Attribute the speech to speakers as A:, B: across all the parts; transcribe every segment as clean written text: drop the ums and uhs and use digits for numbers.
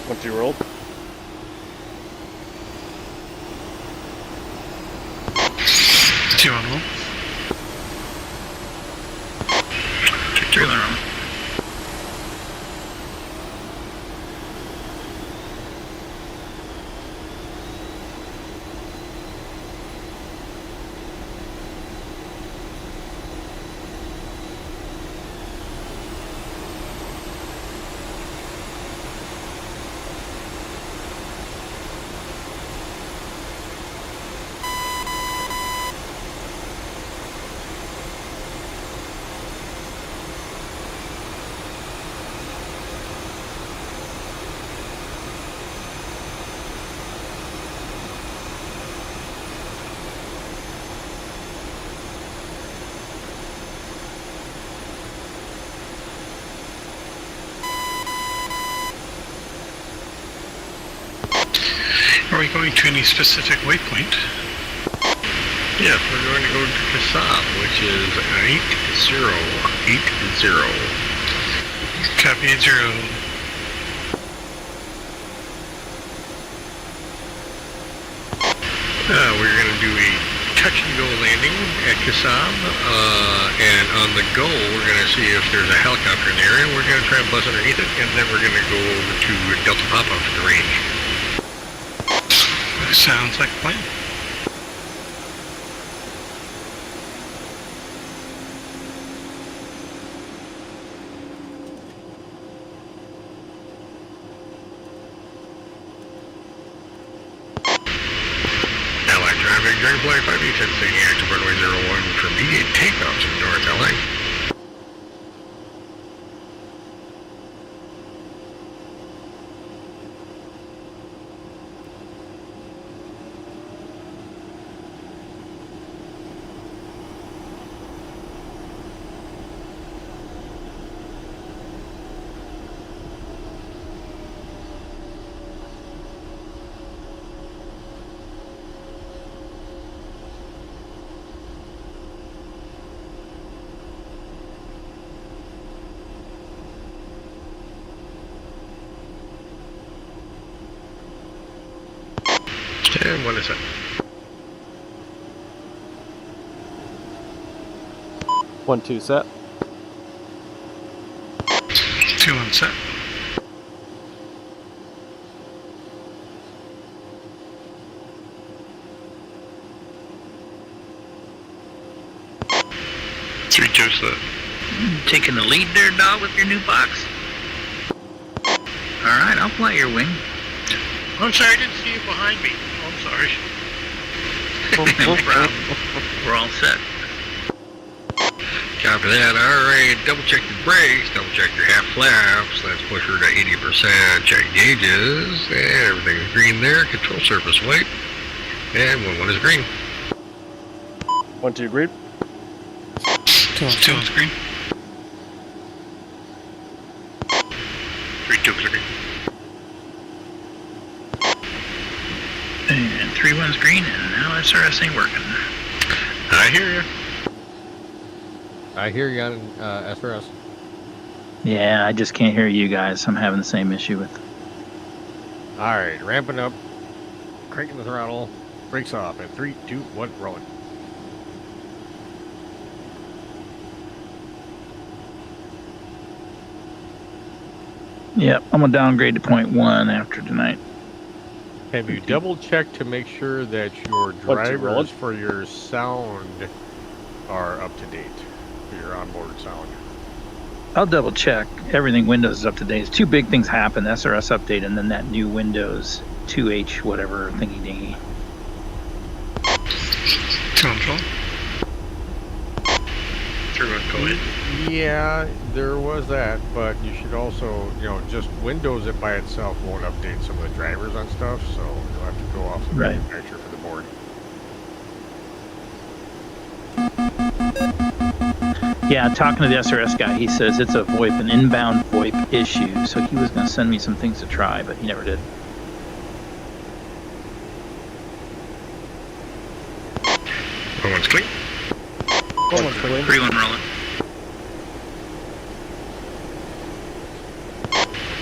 A: 1-2 rolled.
B: Two on roll.
C: 3 on roll.
B: Are we going to any specific waypoint?
D: Yes, we're going to go to Kasab, which is 8080.
B: Copy 0.
D: We're going to do a touch-and-go landing at Kasab, and on the go, we're going to see if there's a helicopter in the area. We're going to try and buzz underneath it, and then we're going to go over to Delta Papa for the range.
B: Sounds like a plan.
D: Allied traffic, Dragonfly 587 taking active runway 01 for immediate takeoffs in North LA. And what is it?
A: One, two set.
B: 2 on set. Three two set.
C: Taking the lead there, dog, with your new box. Alright, I'll fly your wing.
D: I'm sorry, I didn't see you behind me. Oh, I'm sorry.
C: No problem. We're all set.
D: Copy that. Alright, double check your brakes, double check your half flaps. Let's push her to 80%. Check gauges. And everything's green there. Control surface white. And 1-1 is green.
A: 1-2 green.
B: 2 on screen.
D: 3-2 is green.
C: And 3-1's green, and now SRS ain't working.
D: I hear you.
E: I hear you on SRS.
F: Yeah, I just can't hear you guys. I'm having the same issue with.
E: All right, ramping up, cranking the throttle, brakes off, and 3, 2, 1, rolling.
F: Yep, I'm gonna downgrade to 0.1 after tonight.
E: Have you double checked to make sure that your drivers for your sound are up to date for your onboard sound?
F: I'll double check. Everything Windows is up to date. It's two big things happen: the SRS update and then that new Windows 2H whatever thingy dingy.
B: 2 on roll.
D: 3-1, go ahead.
E: Yeah, there was that, but you should also, just Windows it by itself won't update some of the drivers on stuff, so you'll have to go off the manufacturer for the board.
F: Yeah, talking to the SRS guy, he says it's a VoIP, an inbound VoIP issue, so he was going to send me some things to try, but he never did.
D: One's clean.
A: 1-1 clean.
C: 3-1 rolling.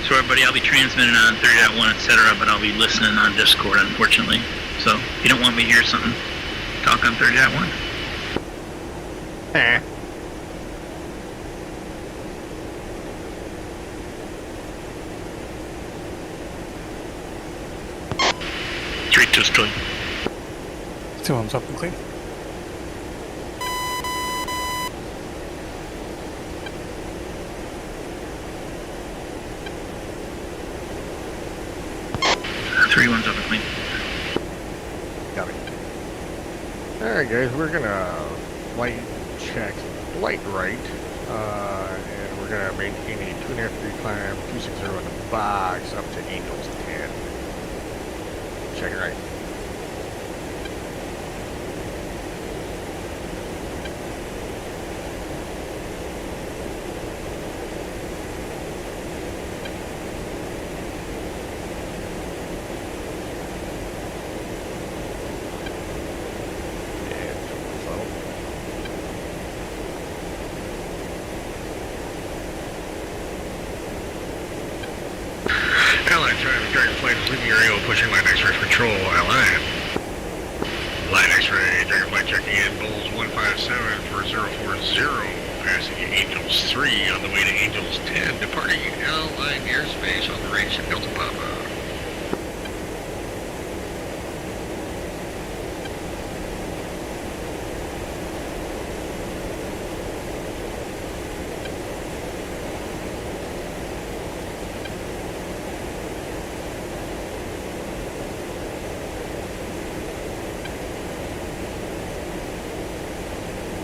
C: So everybody, I'll be transmitting on 30.1, etc., but I'll be listening on Discord, unfortunately. So if you don't want me to hear something, talk on 30.1.
E: Eh.
B: Three to clean.
G: 2-1's up and clean.
C: Three ones up and clean.
E: Got it. Alright guys, we're gonna light check light right. And we're gonna maintain a 2.5 degree climb, 260 in the box up to Angels 10. Check it right.
D: Allied Dragonfly is leaving your AO, pushing line X-ray control, Allied. Line X-ray, Dragonfly checking in, Bulls 157 for 040, passing Angels 3 on the way to Angels 10, departing Allied airspace on the range to Delta Papa.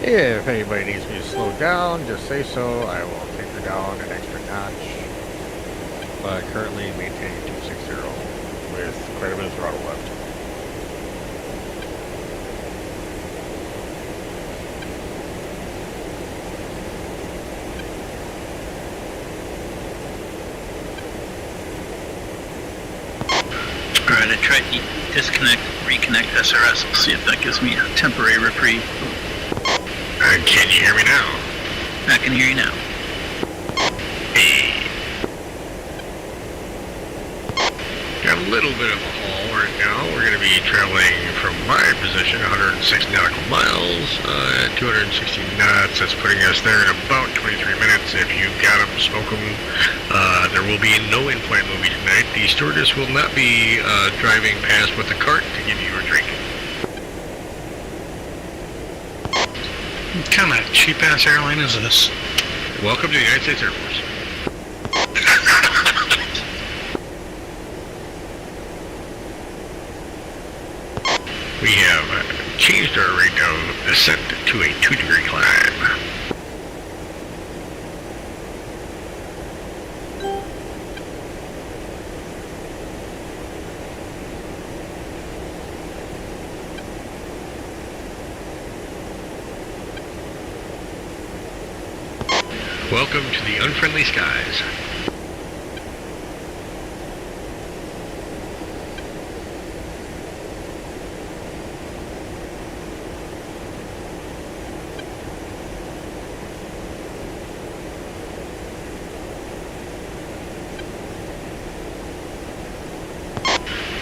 E: If anybody needs me to slow down, just say so. I will take her down an extra notch. But currently maintaining 260 with quite a bit of throttle left.
C: Alright, I tried to disconnect, reconnect SRS. We'll see if that gives me a temporary reprieve.
D: Can you hear me now?
C: I can hear you now.
D: Hey. Got a little bit of a haul right now. We're going to be traveling from my position 106 nautical miles at 260 knots. That's putting us there in about 23 minutes. If you got them, smoke them. There will be no in-flight movie tonight. The stewardess will not be driving past with a cart to give you a drink.
B: What kind of cheap-ass airline is this?
D: Welcome to the United States Air Force. We have changed our rate of ascent to a 2-degree climb. Welcome to the unfriendly skies.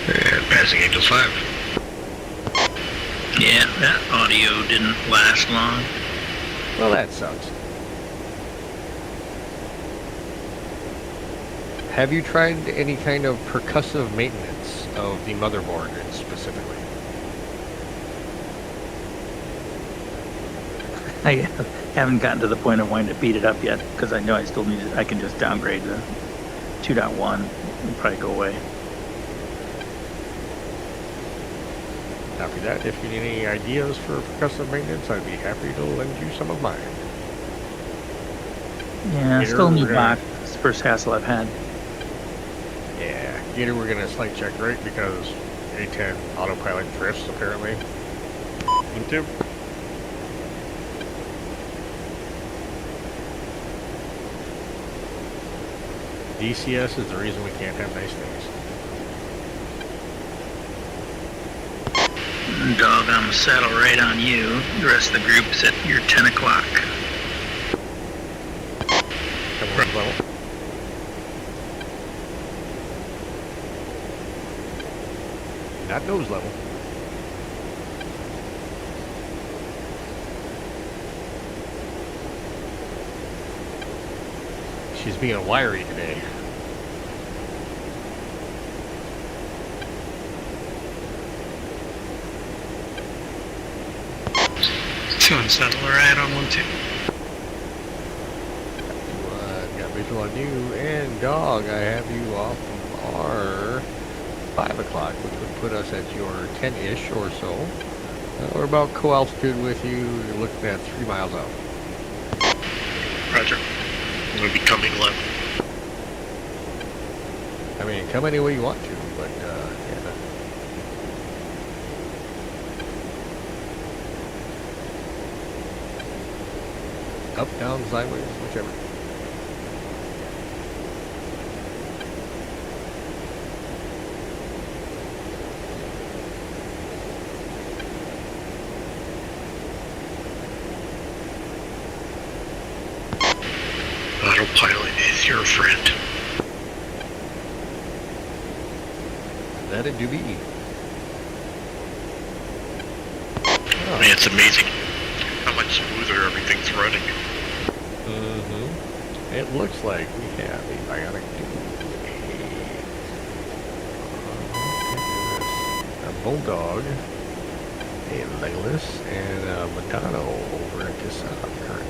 D: And passing Angels 5.
C: Yeah, that audio didn't last long.
E: Well, that sucks. Have you tried any kind of percussive maintenance of the motherboard specifically?
F: I haven't gotten to the point of wanting to beat it up yet because I know I still need it. I can just downgrade the 2.1 and probably go away.
E: Copy that. If you need any ideas for percussive maintenance, I'd be happy to lend you some of mine.
F: Yeah,
E: Gator,
F: still need
E: we're
F: box. It's the first hassle I've had.
E: Yeah, Gator, we're gonna slight check right because A10 autopilot drifts apparently.
A: Into.
E: DCS is the reason we can't have nice things.
C: Dog, I'm gonna saddle right on you. The rest of the group's at your 10 o'clock.
E: Everyone's level. not nose level. She's being wiry today.
B: Two unsettle or add on 1-2.
E: Got visual on you, and dog, I have you off of our 5 o'clock, which would put us at your 10-ish or so. We're about co-altitude with you. You're looking at 3 miles out.
D: Roger. I'm going to be coming left.
E: I mean, come any way you want to, but yeah. Up, down, sideways, whichever.
D: Autopilot is your friend.
E: That it do be.
D: I mean, it's amazing how much smoother everything's running.
E: Mm-hmm. It looks like we have a bionic dude, a bulldog, a legless, and a Madonna over at this current.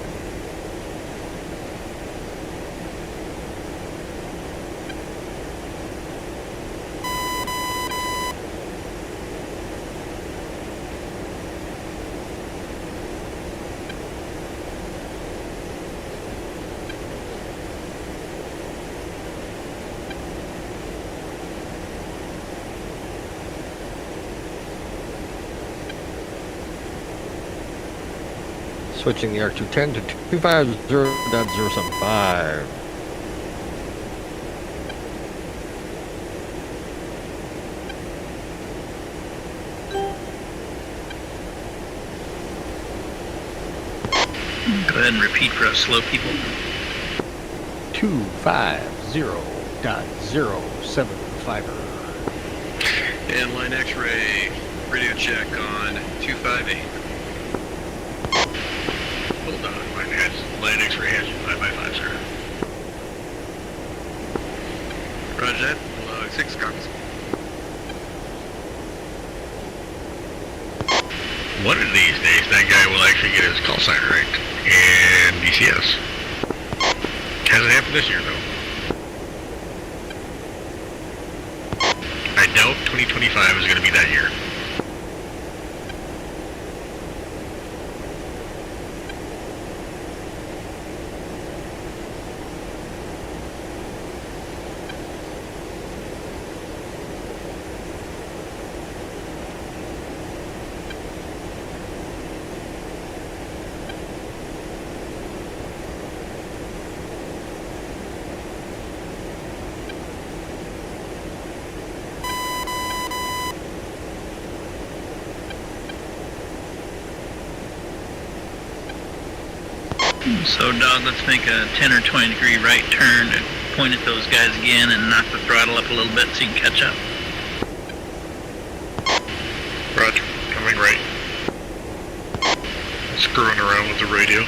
E: Switching the R210 to 250.075.
C: Go ahead and repeat for us slow people.
E: 250.075.
H: And line X-ray, radio check on 258.
D: Hold on, line X-ray has you 5x5, sir.
H: Roger that. Log 6 copies.
D: One of these days, that guy will actually get his call sign right. And DCS. Hasn't happened this year, though. I doubt 2025 is going to be that year.
C: So, dog, let's make a 10 or 20 degree right turn and point at those guys again and knock the throttle up a little bit so you can catch up.
D: Roger, coming right. Screwing around with the radio.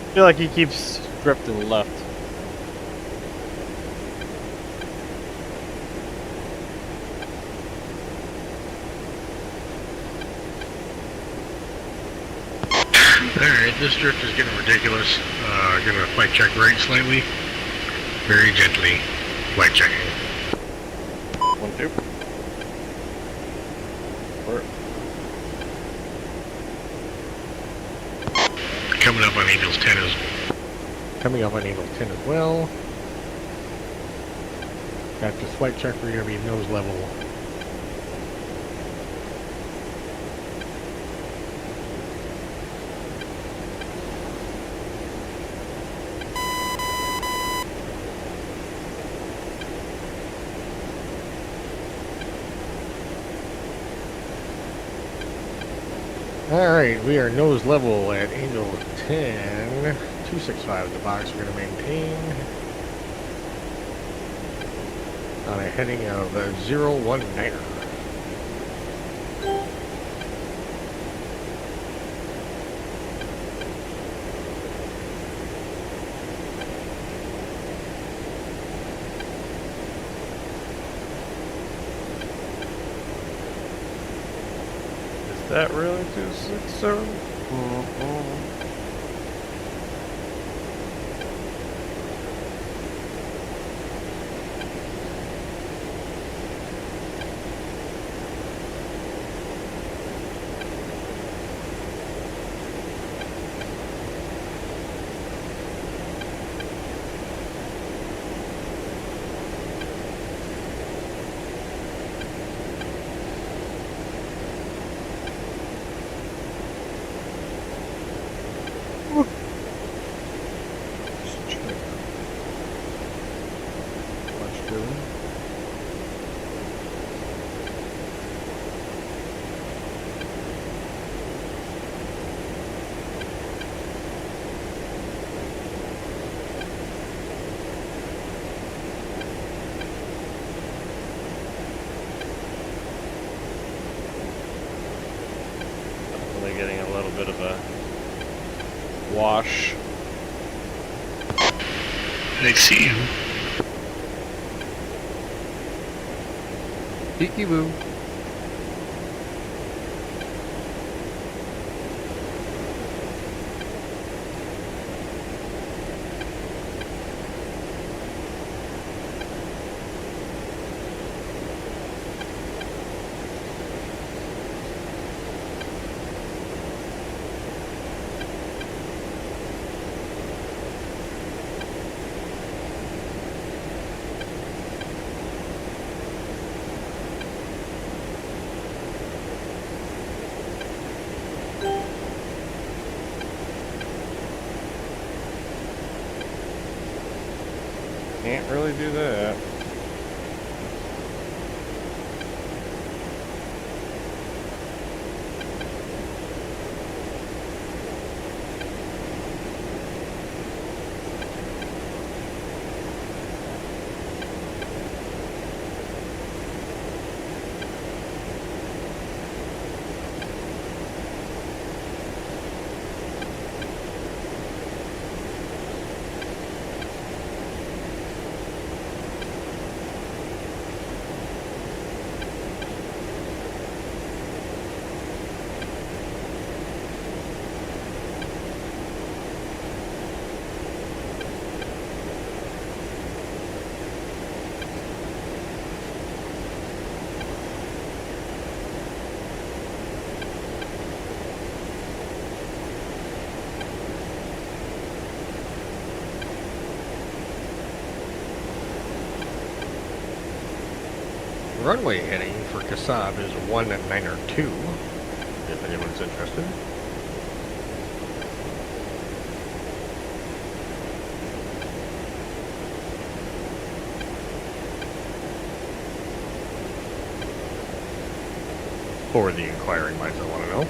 A: I feel like he keeps drifting left.
D: Alright, this drift is getting ridiculous. Gonna flight check right slightly. Very gently. Flight checking.
A: 1-2. Or
D: Coming up on Angels 10 is
E: Coming up on Angel 10 as well. Got this flight check, we're going to be nose level. Alright, we are nose level at Angel 10. 265 in the box we're going to maintain. On a heading of 019er.
A: Is that really 267? Getting a little bit of a wash.
B: I see you.
E: Peeky boo.
A: Can't really do that. Runway heading for Kasab is 192, if anyone's interested. For the inquiring minds that want to know.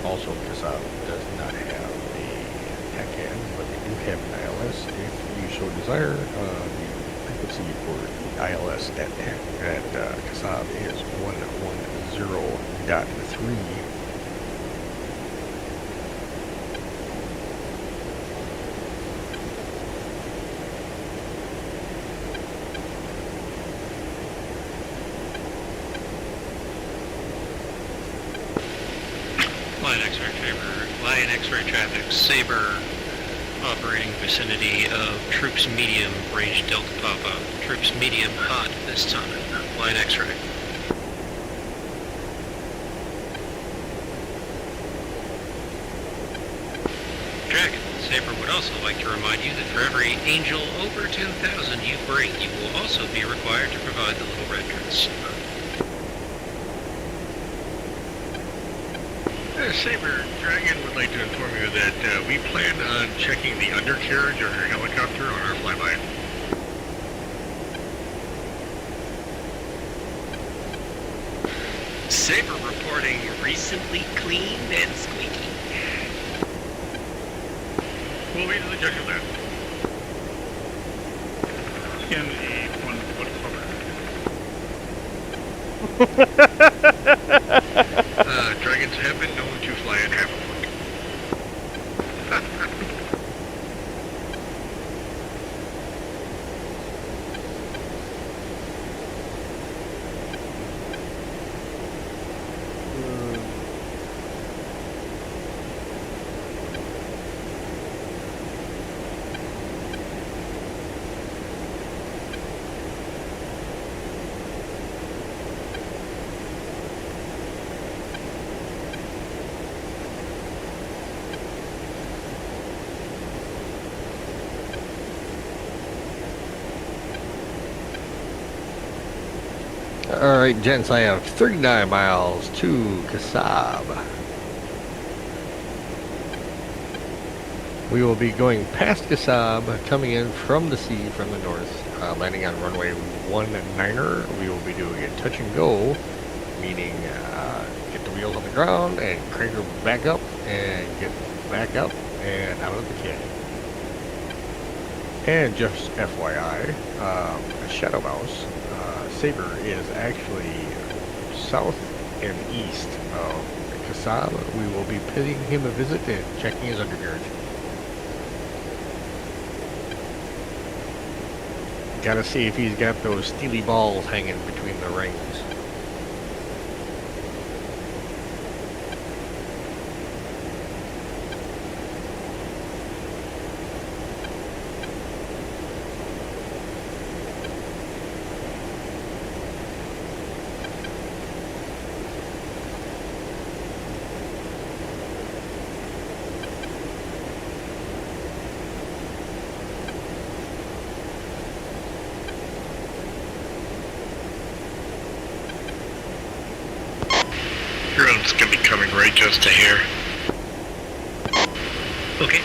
A: Also, Kasab does not have a TACAD, but they do have an ILS. If you so desire, the frequency for the ILS at Kasab is 110.3.
H: Line X-ray traffic, Sabre, operating vicinity of troops medium, range Delta Papa. Troops medium hot this time, line X-ray. Dragon, Saber would also like to remind you that for every angel over 10,000 you bring, you will also be required to provide the little red dress.
D: Saber Dragon would like to inform you that we plan on checking the undercarriage of your helicopter on our flyby.
I: Saber reporting recently cleaned and squeaky.
D: We'll be to the judge of that.
B: In a 1-foot hover.
D: Dragons have been known to fly at half a foot.
E: Alright, gents, I have 39 miles to Kasab. We will be going past Kasab, coming in from the sea from the north, landing on runway 19er. We will be doing a touch and go, meaning get the wheels on the ground and crank her back up and get back up and out of the canyon. And just FYI, Shadow Mouse, Saber is actually south and east of Kasab. We will be paying him a visit and checking his undercarriage. Gotta see if he's got those steely balls hanging between the rings.
D: Drone's gonna be coming right just a hair.
C: Okay.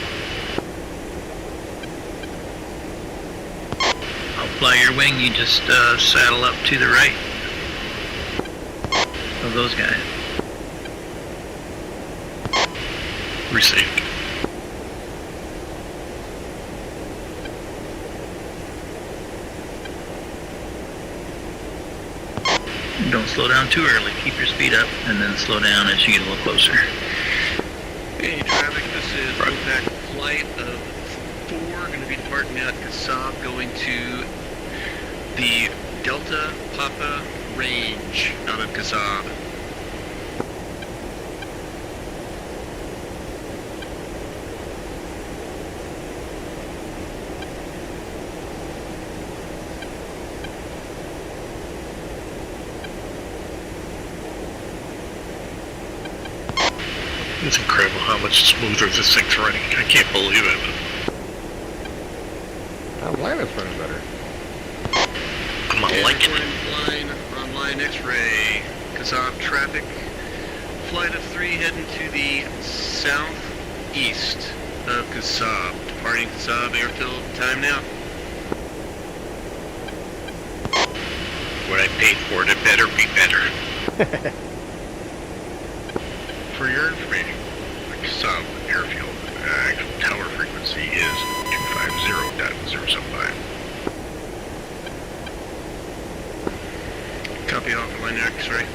C: I'll fly your wing, you just saddle up to the right of those guys.
D: Received.
C: Don't slow down too early. Keep your speed up and then slow down as you get a little closer.
I: Hey traffic, this is Wolfpack flight of 4, going to be departing at Kasab, going to the Delta Papa range out of Kasab.
D: It's incredible how much smoother this thing's running. I can't believe it.
E: Atlanta's running better.
D: I'm not liking it.
I: Flying on line X-ray, Kasab traffic. Flight of 3 heading to the southeast of Kasab. Departing Kasab airfield, time now.
D: What I paid for it, it better be better. For your information, the Kasab airfield actual tower frequency is 250.075.
I: Copy off line X-ray.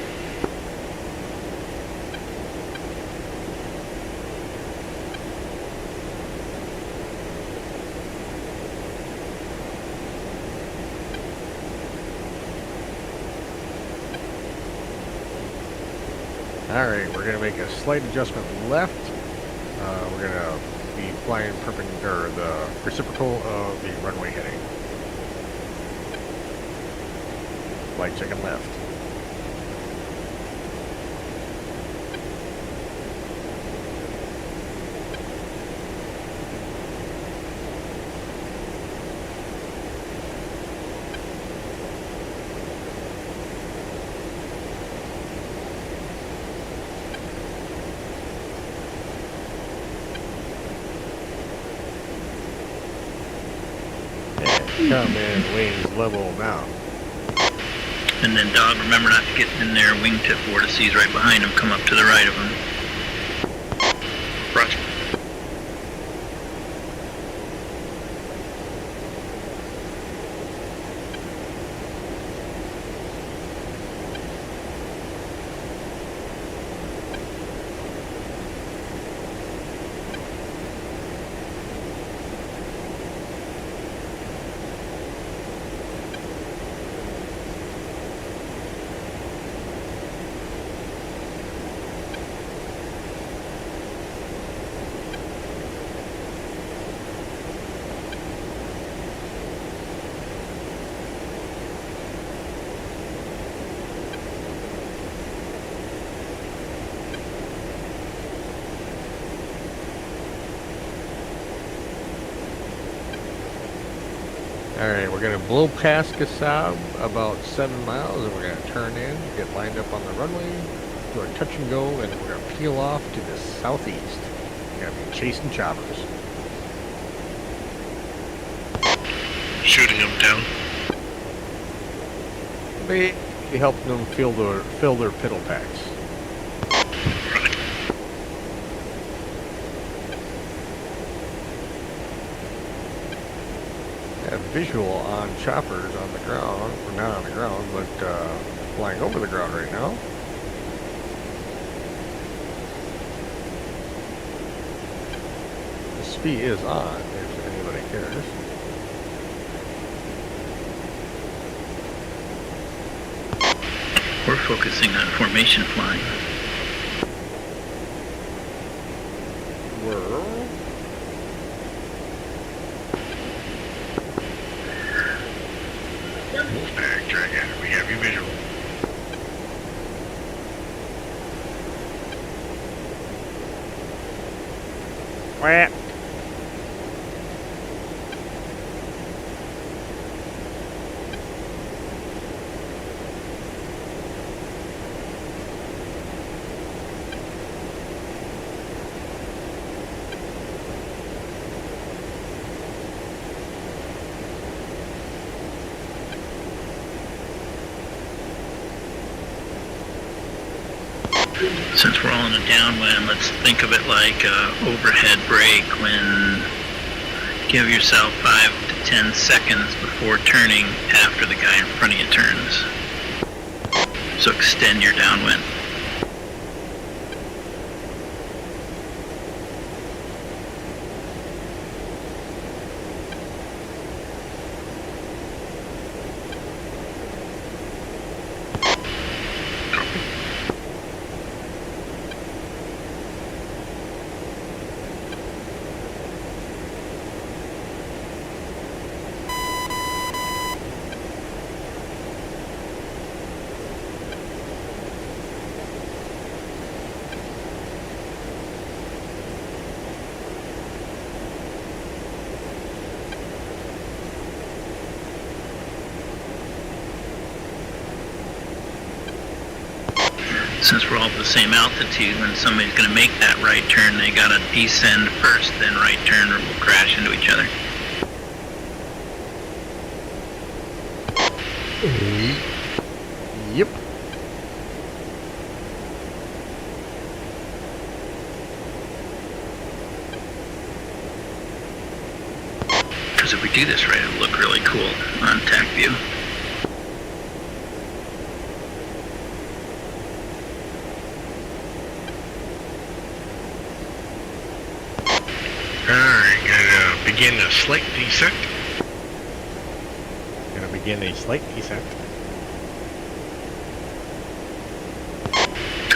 E: Alright, we're going to make a slight adjustment left. We're going to be flying perpendicular, the reciprocal of the runway heading. Flight checking left. Come in, wings level now.
C: And then Dog, remember not to get in their wingtip vortices right behind them. Come up to the right of them.
I: Roger.
E: Alright, we're going to blow past Kasab about 7 miles, and we're going to turn in, get lined up on the runway, do our touch and go, and we're going to peel off to the southeast. We're going to be chasing choppers.
I: Shooting them down.
E: Be helping them fill their piddle packs.
I: Right.
E: Have visual on choppers on the ground, or not on the ground, but flying over the ground right now. The speed is on, if anybody cares.
C: We're focusing on formation flying.
E: We're
D: Wolfpack, Dragon, we have you visual.
E: Quack.
C: Since we're all in a downwind, let's think of it like a overhead brake when give yourself 5 to 10 seconds before turning after the guy in front of you turns. So extend your downwind. Since we're all at the same altitude, when somebody's going to make that right turn, they got to descend first, then right turn, or we'll crash into each other.
E: Yep.
C: Because if we do this right, it'll look really cool on TAC view.
D: Alright, gonna begin a slight descent.
E: Gonna begin a slight descent.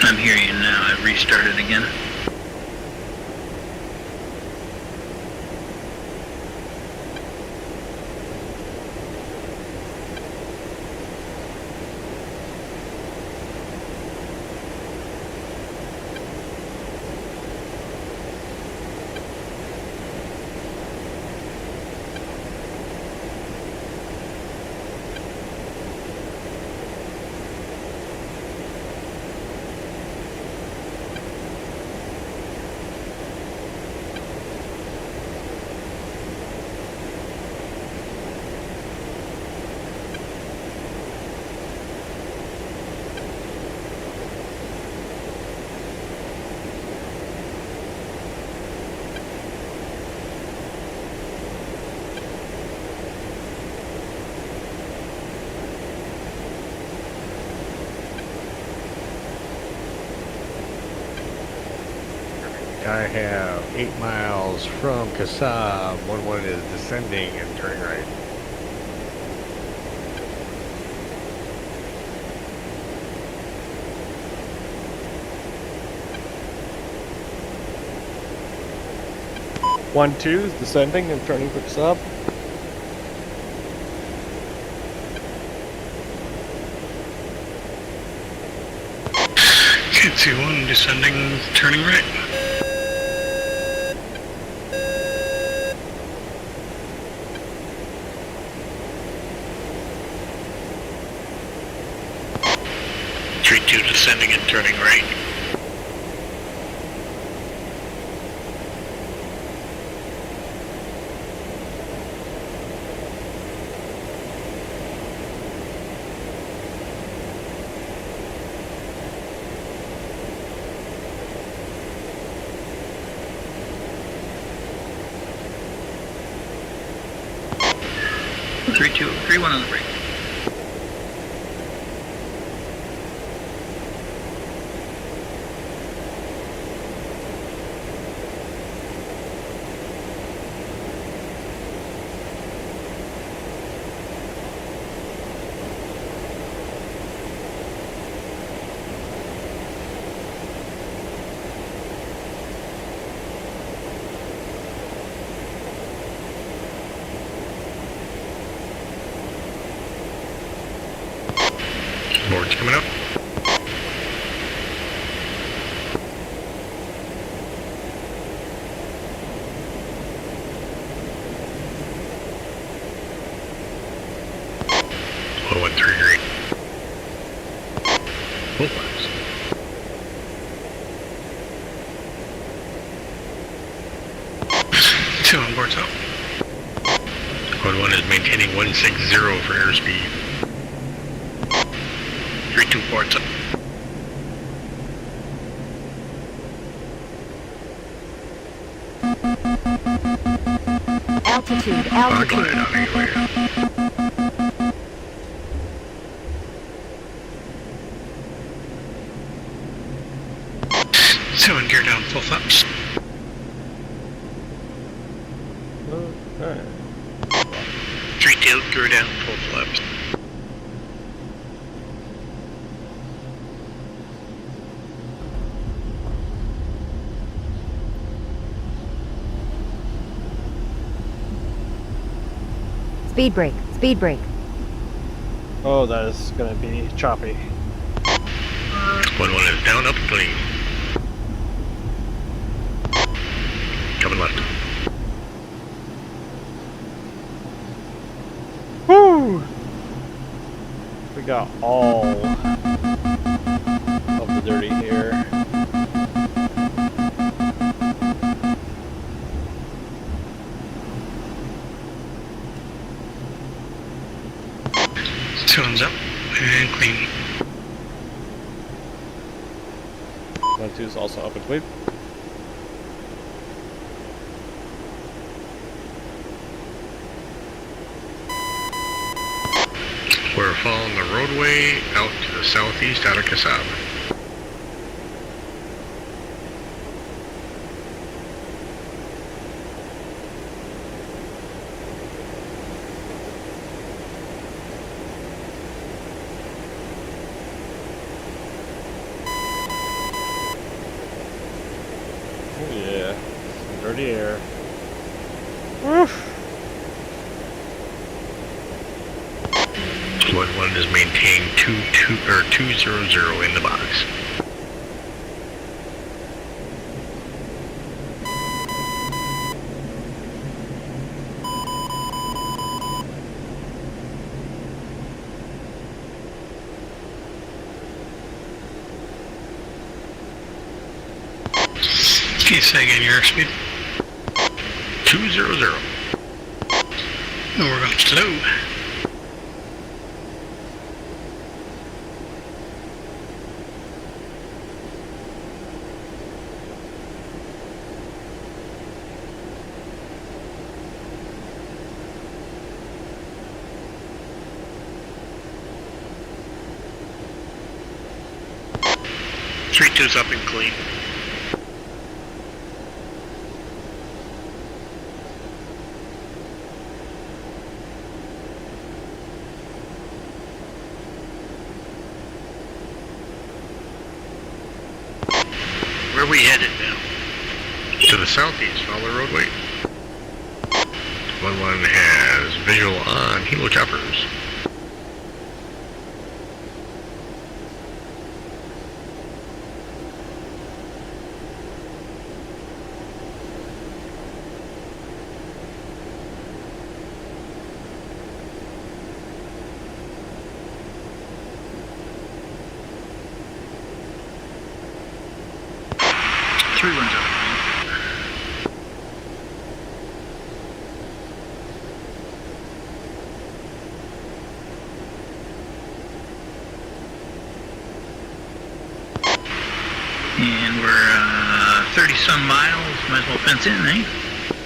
C: I'm hearing you now. I've restarted again.
E: I have 8 miles from Kasab. 1-1 is descending and turning right.
J: One two is descending and turning for Kasab.
B: Okay, 2-1 descending, turning right.
C: Three two descending and turning right. Three two, 3-1 on the brake.
D: Board's coming up. Low 1 3 green. Both laps.
B: Two on board's up.
D: Code 1 is maintaining 160 for airspeed.
C: 3-2 boards up.
K: Altitude,
D: Glide
K: altitude.
D: on anyway.
B: Two and gear down, full flaps.
J: Alright.
C: 3-2, gear down, full flaps.
K: Speed brake, speed brake.
J: Oh, that is gonna be choppy.
D: 1-1 is down, up and clean. Coming left.
J: Woo! We got all of the dirty here.
B: Two one's up and clean.
J: 1-2 is also up and clean.
D: We're following the roadway out to the southeast out of Kasab.
J: Oh yeah, some dirty air. Woof.
D: 1-1 is maintained 200 in the box.
B: Can you say again your airspeed?
D: 200.
B: No, we're going slow.
C: Three two's up and clean.
I: Where we headed now?
D: To the southeast, follow the roadway. 1-1 has visual on helo choppers.
C: Three runs out of green. And we're 30 some miles. Might as well fence in, eh?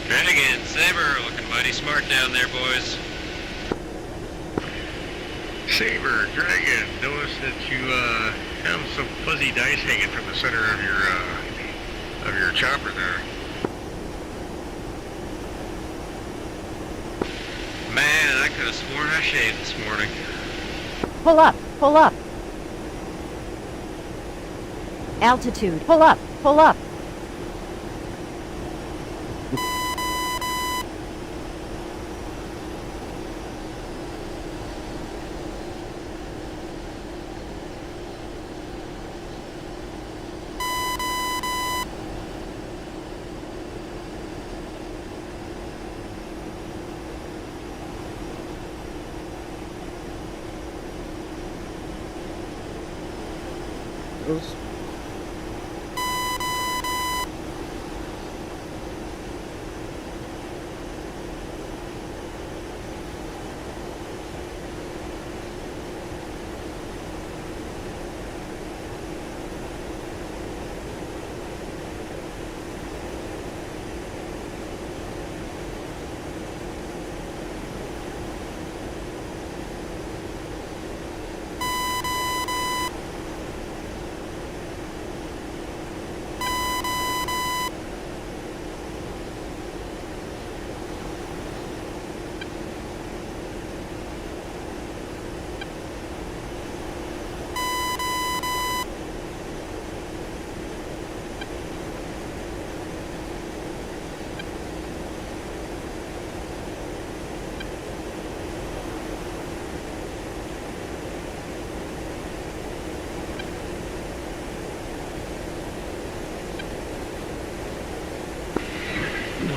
H: Dragon, Saber, looking mighty smart down there, boys.
D: Saber, Dragon, notice that you have some fuzzy dice hanging from the center of your chopper there.
H: Man, I could have sworn I shaved this morning.
K: Pull up, pull up. Altitude, pull up, pull up.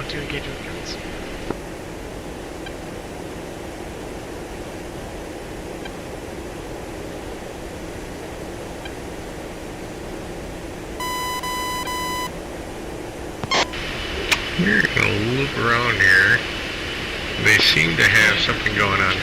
H: To engage with guns.
D: We're gonna loop around here. They seem to have something going on.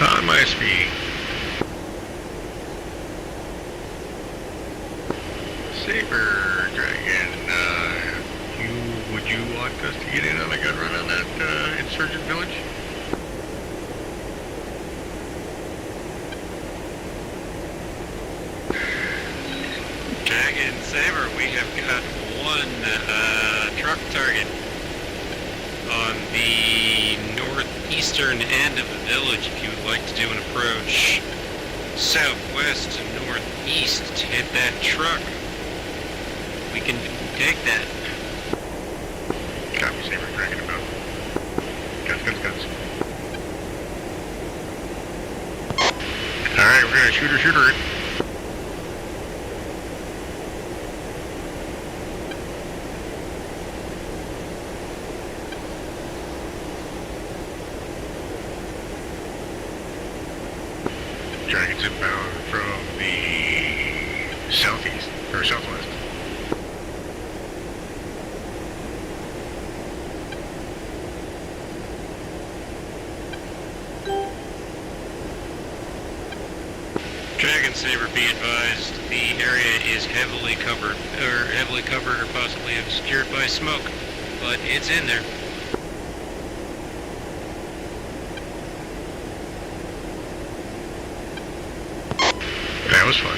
D: On my speed. Saber Dragon, would you want us to get in on a gun run on that insurgent village?
H: Dragon, Saber, we have got one truck target on the northeastern end of the village. If you would like to do an approach southwest to northeast to hit that truck, we can take that.
D: Copy, Saber Dragon about. Guns. Alright, we're gonna shoot her it. Dragon's inbound from the southeast, or southwest.
H: Dragon Saber, be advised, the area is heavily covered or possibly obscured by smoke. but it's in there.
D: That was fun.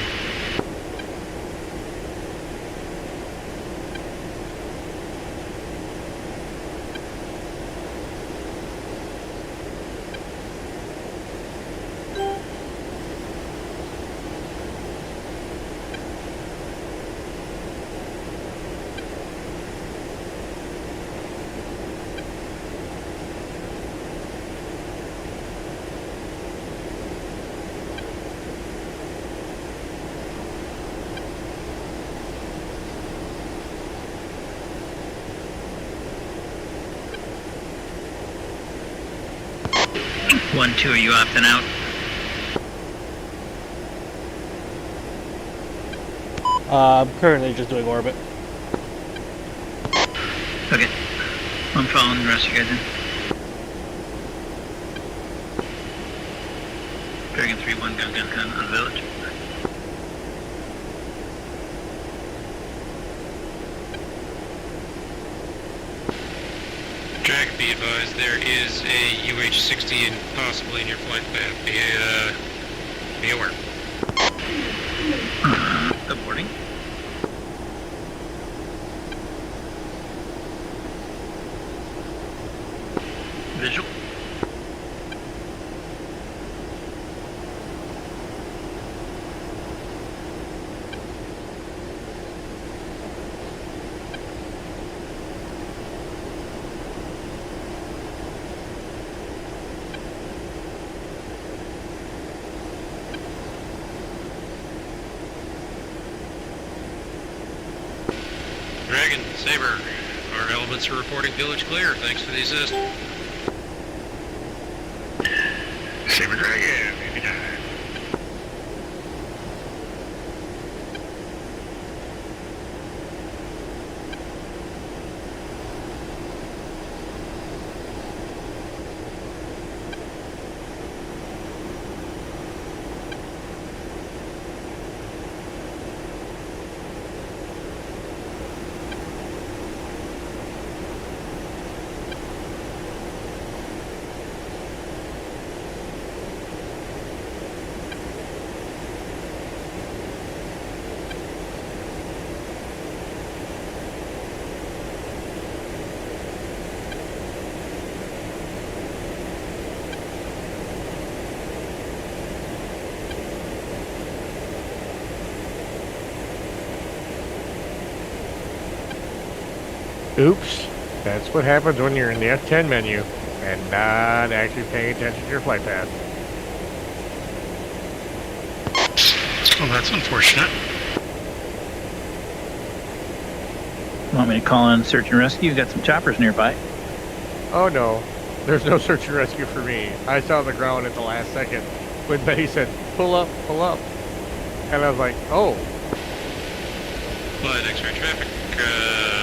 C: One, two, are you opting out?
J: I'm currently just doing orbit.
C: Okay. I'm following the rest of you guys in. Dragon 3-1 gun on village.
H: Dragon, be advised, there is a UH-60 and possibly in your flight path. Be aware.
C: Aborting. Visual.
H: Dragon, Saber, our elements are reporting village clear. Thanks for the assist.
D: Saber Dragon, anytime.
E: Oops. That's what happens when you're in the F10 menu and not actually paying attention to your flight path.
B: Well, that's unfortunate.
F: Want me to call in search and rescue? Got some choppers nearby.
E: Oh no, there's no search and rescue for me. I saw the ground at the last second when Betty said, pull up, and I was like, oh.
H: Flight X-ray traffic,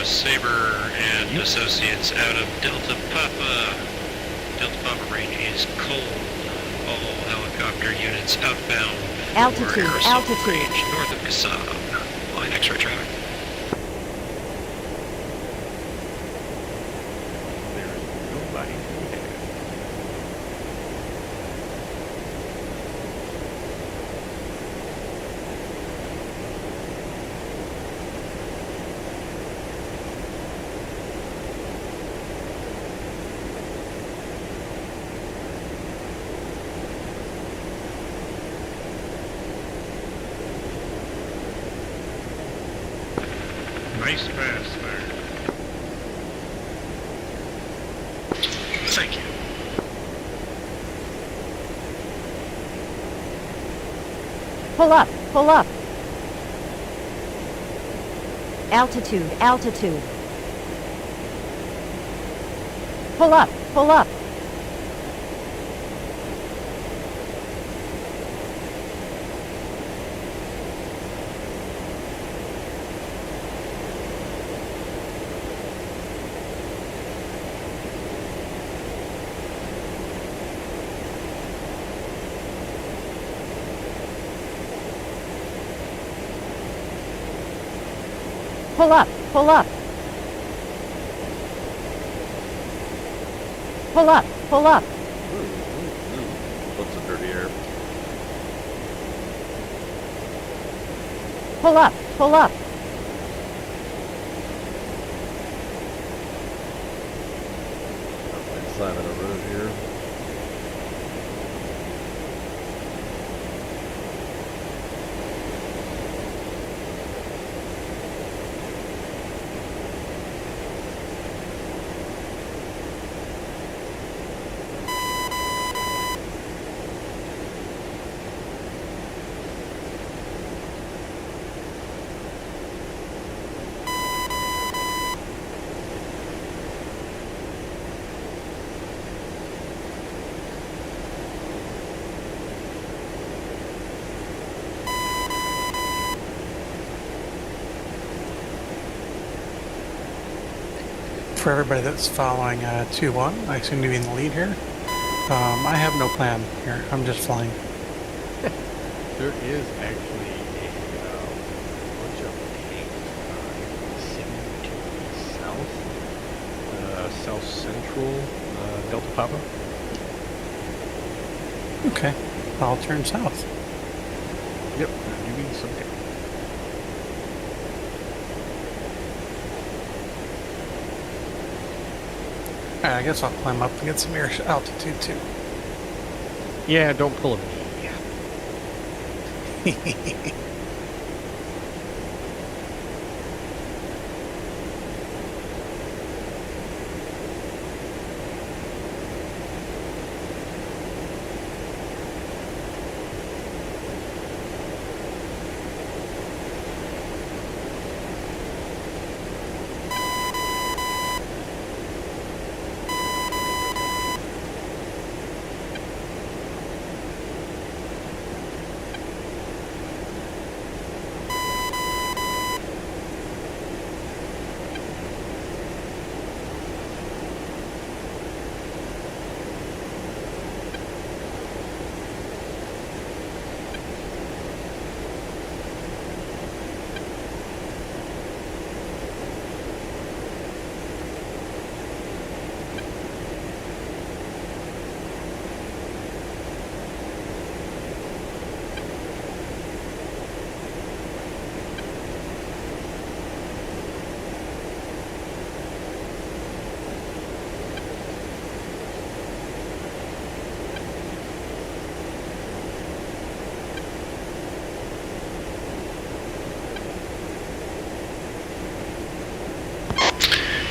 H: Saber and associates out of Delta Papa. Delta Papa range is cold. All helicopter units outbound.
K: Altitude,
H: for
K: altitude.
H: range north of Kasab. Flight X-ray traffic.
E: There's nobody to be had.
D: Nice pass there.
B: Thank you.
K: Pull up, pull up. Altitude, altitude. Pull up, pull up. Pull up, pull up. Pull up, pull up.
A: What's the dirty air?
K: Pull up, pull up.
A: Side of the road here.
G: For everybody that's following 2-1, I seem to be in the lead here. I have no plan here. I'm just flying.
A: There is actually a bunch of tanks sitting to the south, south central Delta Papa.
G: Okay, I'll turn south.
A: Yep, you mean some tanks.
G: Alright, I guess I'll climb up and get some air altitude too.
A: Yeah, don't pull a me.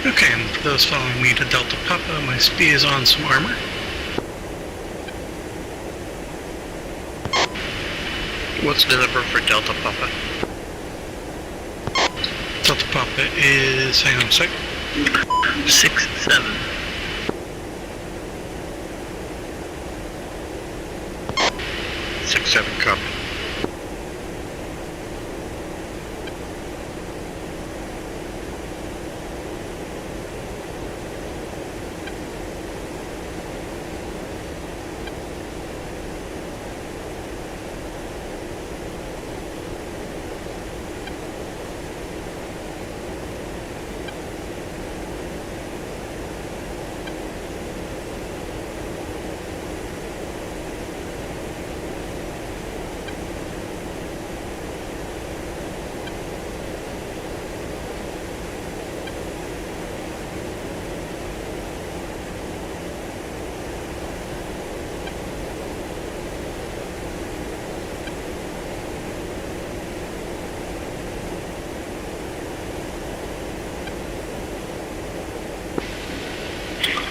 B: Okay, and for those following me to Delta Papa, my speed is on some armor.
C: What's delivered for Delta Papa?
B: Delta Papa is, hang on a sec.
C: 6-7. 6-7 copy.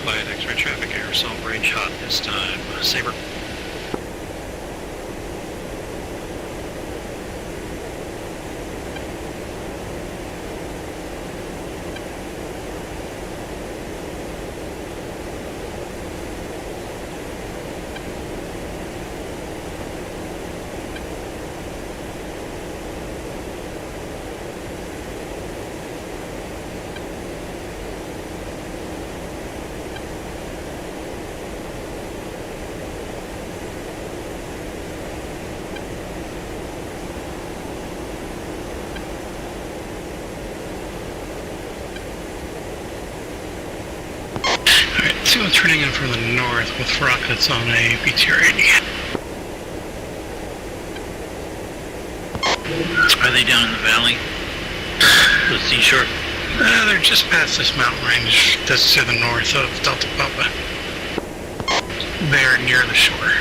B: Light X-ray traffic air assault range hot this time. Saber. Two turning in from the north with rockets on a BTR-80.
C: Are they down in the valley? The seashore?
B: They're just past this mountain range that's to the north of Delta Papa. They're near the shore.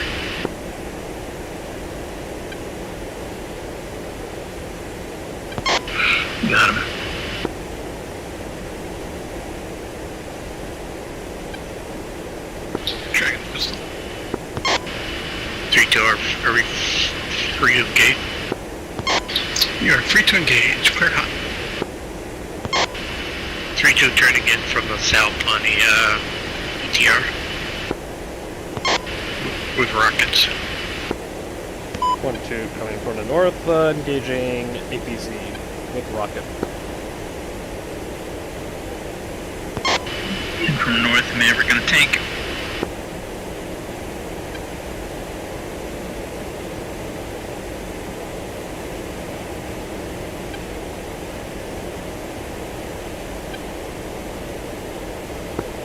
C: Got him.
B: Dragon pistol. 3-2, are we free to engage? You are free to engage. Clear hot.
L: 3-2 turning in from the south on the ETR with rockets.
J: 1-2 coming from the north, engaging APC with rocket.
C: In from north, Maverick gonna tank.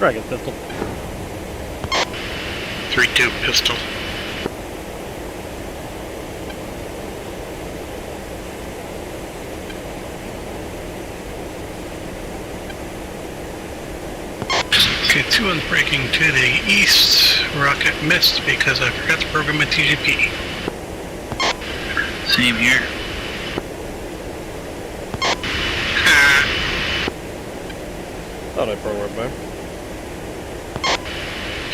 J: Dragon pistol.
L: 3-2 pistol.
B: Okay, 2-1's breaking to the east. Rocket missed because I forgot to program a TGP.
C: Same here.
J: Thought I programmed there.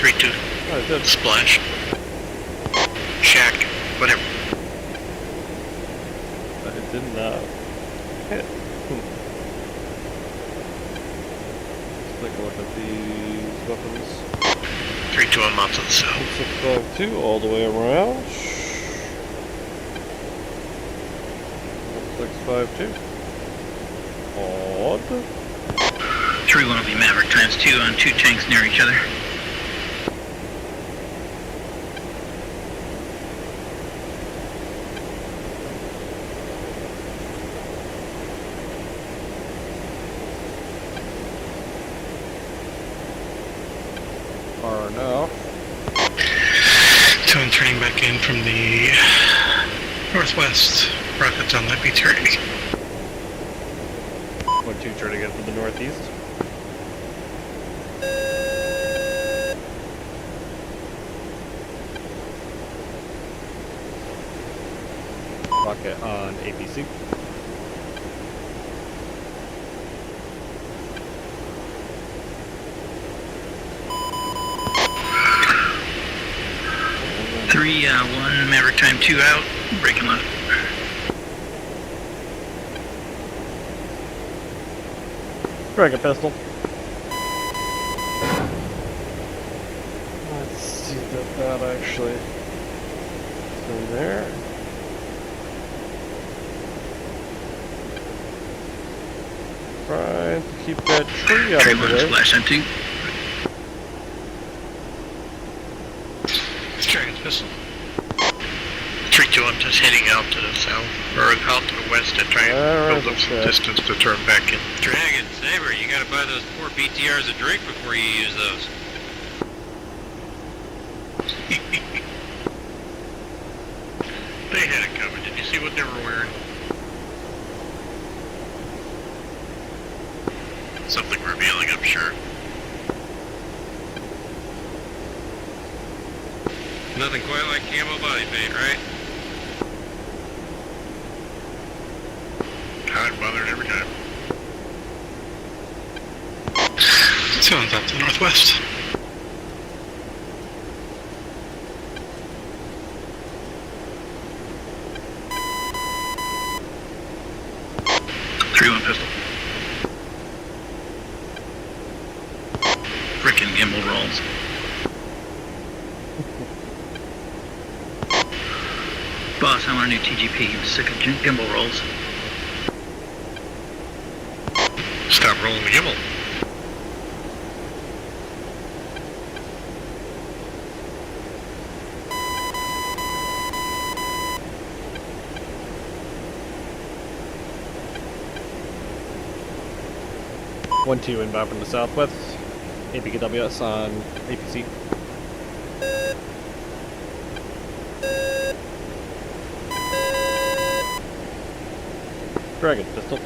L: 3-2.
J: Oh, I did.
L: Splash. Shack. Whatever.
J: I did not hit. Let's take a look at these weapons.
L: 3-2 on mount to the south.
J: 652 all the way around. 652. Odd.
C: 3-1 will be Maverick times 2 on 2 tanks near each other.
J: Far enough.
B: 2-1 turning back in from the northwest. Rockets on that BTR-80.
J: 1-2 turning in from the northeast. Rocket on APC.
C: Three, 1, Maverick time 2 out, breaking left.
J: Dragon pistol. Let's see that actually is in there. Trying to keep that tree out of the
C: 3-1
J: way.
C: splash time 2.
B: Dragon's pistol.
L: 3-2, I'm just heading out to the south, or out to the west to try and build up some distance to turn back in.
H: Dragon, Saber, you gotta buy those poor BTRs a drink before you use those.
L: They had it coming. Did you see what they were wearing? Something revealing, I'm sure.
H: Nothing quite like camo body paint, right?
L: Hot bothered every time.
B: 2-1's up to the northwest.
C: Pistol. Frickin' gimbal rolls. Boss, I want a new TGP. I'm sick of gimbal rolls.
L: Stop rolling the gimbal.
J: One, 2 inbound from the southwest. APKWS on APC. Dragon pistol.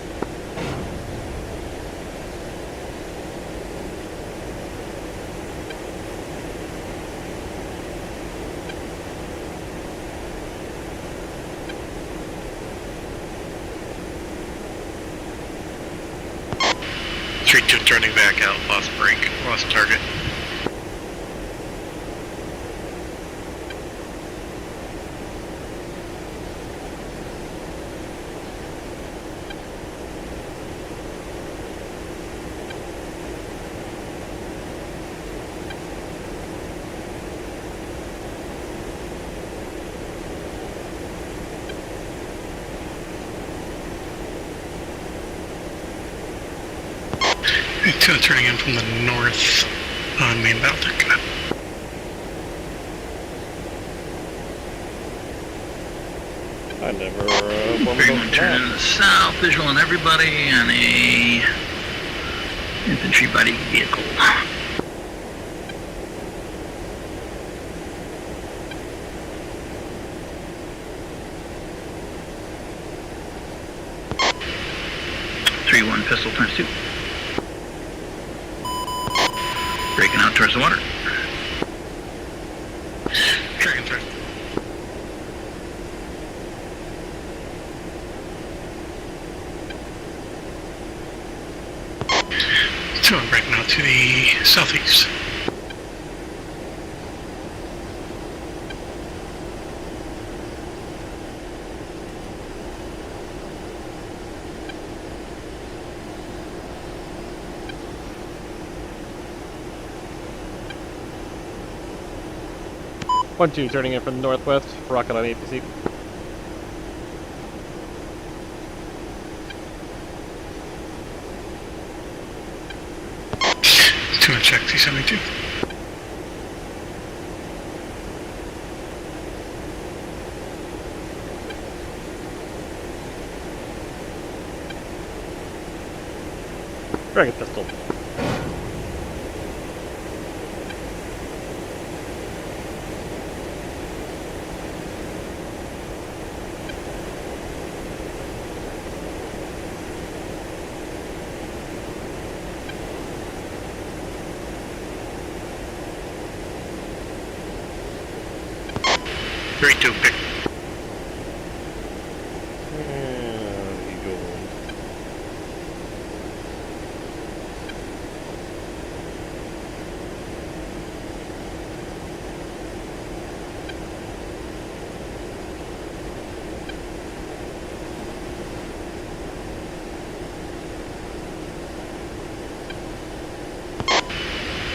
L: Turning back out, lost brake, lost target.
B: Turning in from the north on main Baltic.
J: I never
C: Big one turning to the south, visual on everybody, and a infantry buddy vehicle. .31 pistol turns 2. Breaking out towards the water.
B: Dragon turn. So I'm breaking out to the southeast.
J: One, 2, turning in from the northwest, rocket on APC.
B: Two and check T-72.
J: Dragon pistol.
L: Three, two, pick.
J: Eagle.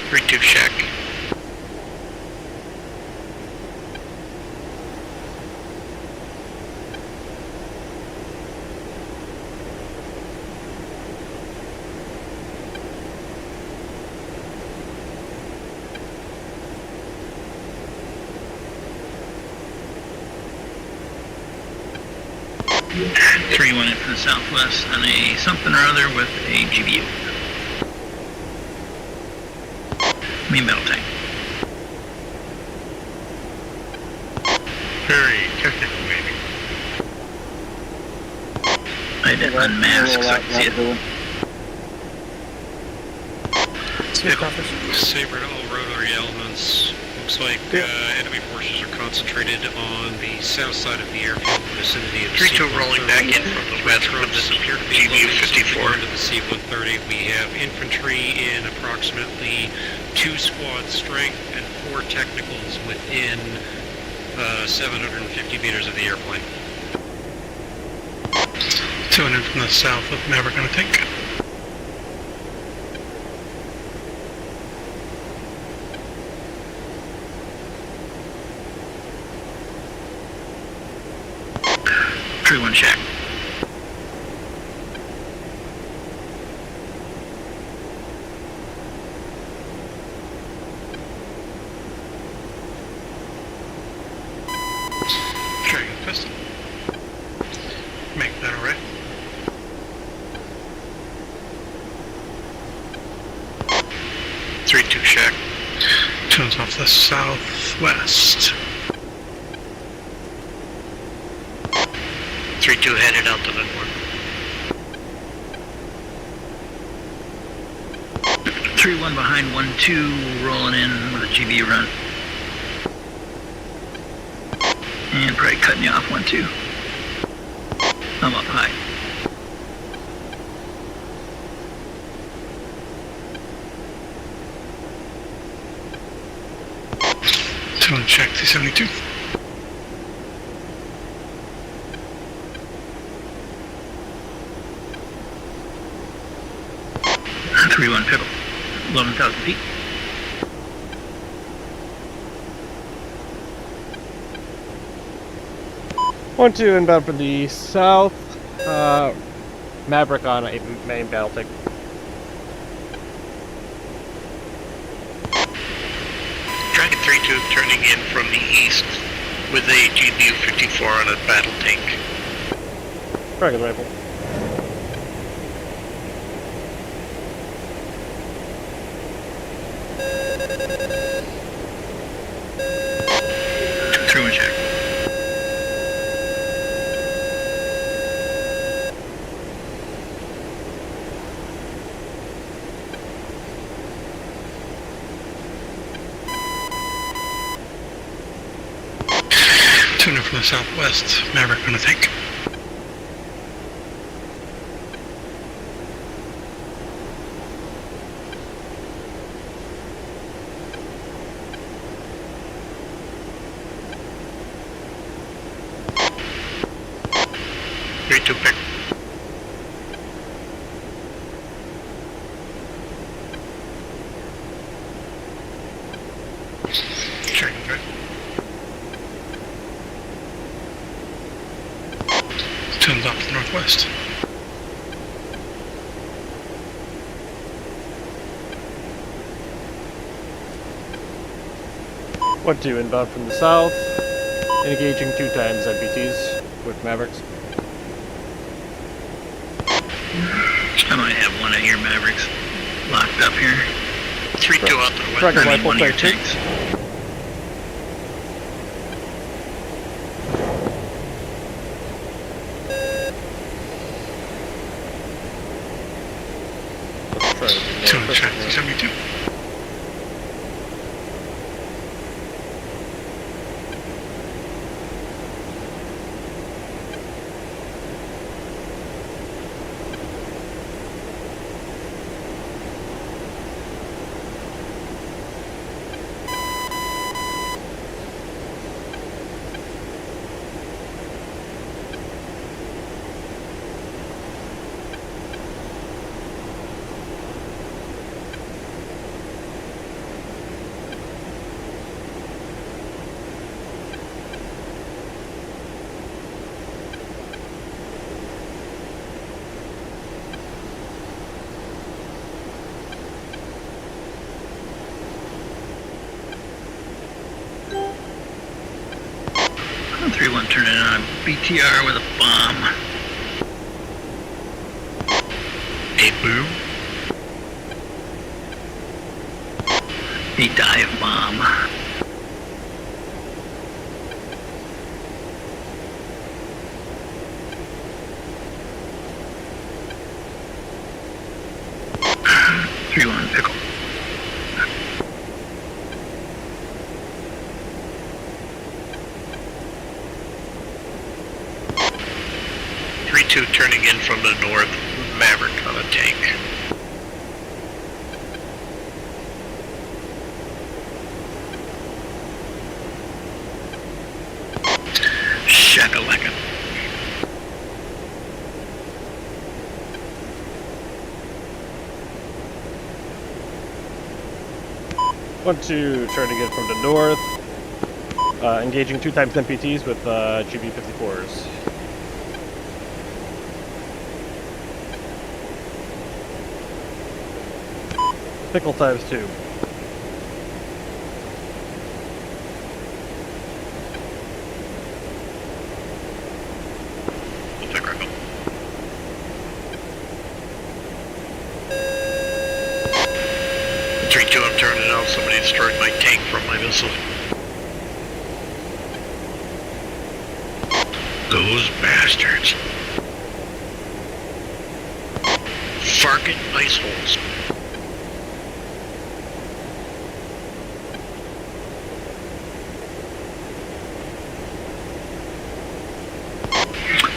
L: Three, two, shack.
C: Three went in from the southwest on a something or other with a GBU. Main battle tank.
L: Very technical maybe.
C: I did unmask so I could see it.
H: Sabered all rotary elements. Looks like enemy forces are concentrated on the south side of the airfield vicinity of the
L: Three, two,
H: C-130.
L: rolling back in from the west from
H: Troops
L: the
H: appear to be
L: GBU
H: loading something
L: 54.
H: onto the C-130. We have infantry in approximately 2 squad strength and 4 technicals within 750 meters of the airplane.
B: Two and in from the south with Maverick on a tank.
C: True one check.
B: Dragon pistol. Make that alright.
L: 3-2 check.
B: Turns off the southwest.
L: 3-2 headed out to the north.
C: 3-1 behind 1-2, rolling in with a GB run. And probably cutting you off 1-2. I'm up high.
B: Tone check 272.
C: Three-one pickle. 11,000 feet.
J: One, two, inbound from the south. Maverick on a main battle tank.
L: Dragon 3-2 turning in from the east with a GBU-54 on a battle tank.
J: Dragon rifle.
C: Through and check.
B: Tuner from the southwest. Maverick on a tank.
L: Three, two, pick.
B: Checking good. Turns off to the northwest.
J: One, two, inbound from the south. Engaging 2 times MPTs with Mavericks.
C: I might have one of your Mavericks locked up here.
L: 3-2 out to the west.
J: Dragon
C: I mean,
J: rifle
C: one of your
J: tank.
C: tanks.
J: Let's try to be more
B: Tone check
J: efficient here.
B: 272.
C: I'm 3-1 turning on a BTR with a bomb.
L: A boom.
C: A dive bomb. Three-one pickle.
L: Three-two turning in from the north. Maverick on a tank.
C: Shakalaka.
J: One, two, turning in from the north. Engaging 2 times MPTs with GB54s. Pickle times 2.
L: We'll pick rifle. Three-two, I'm turning Excellent. Those bastards. Farking ice holes.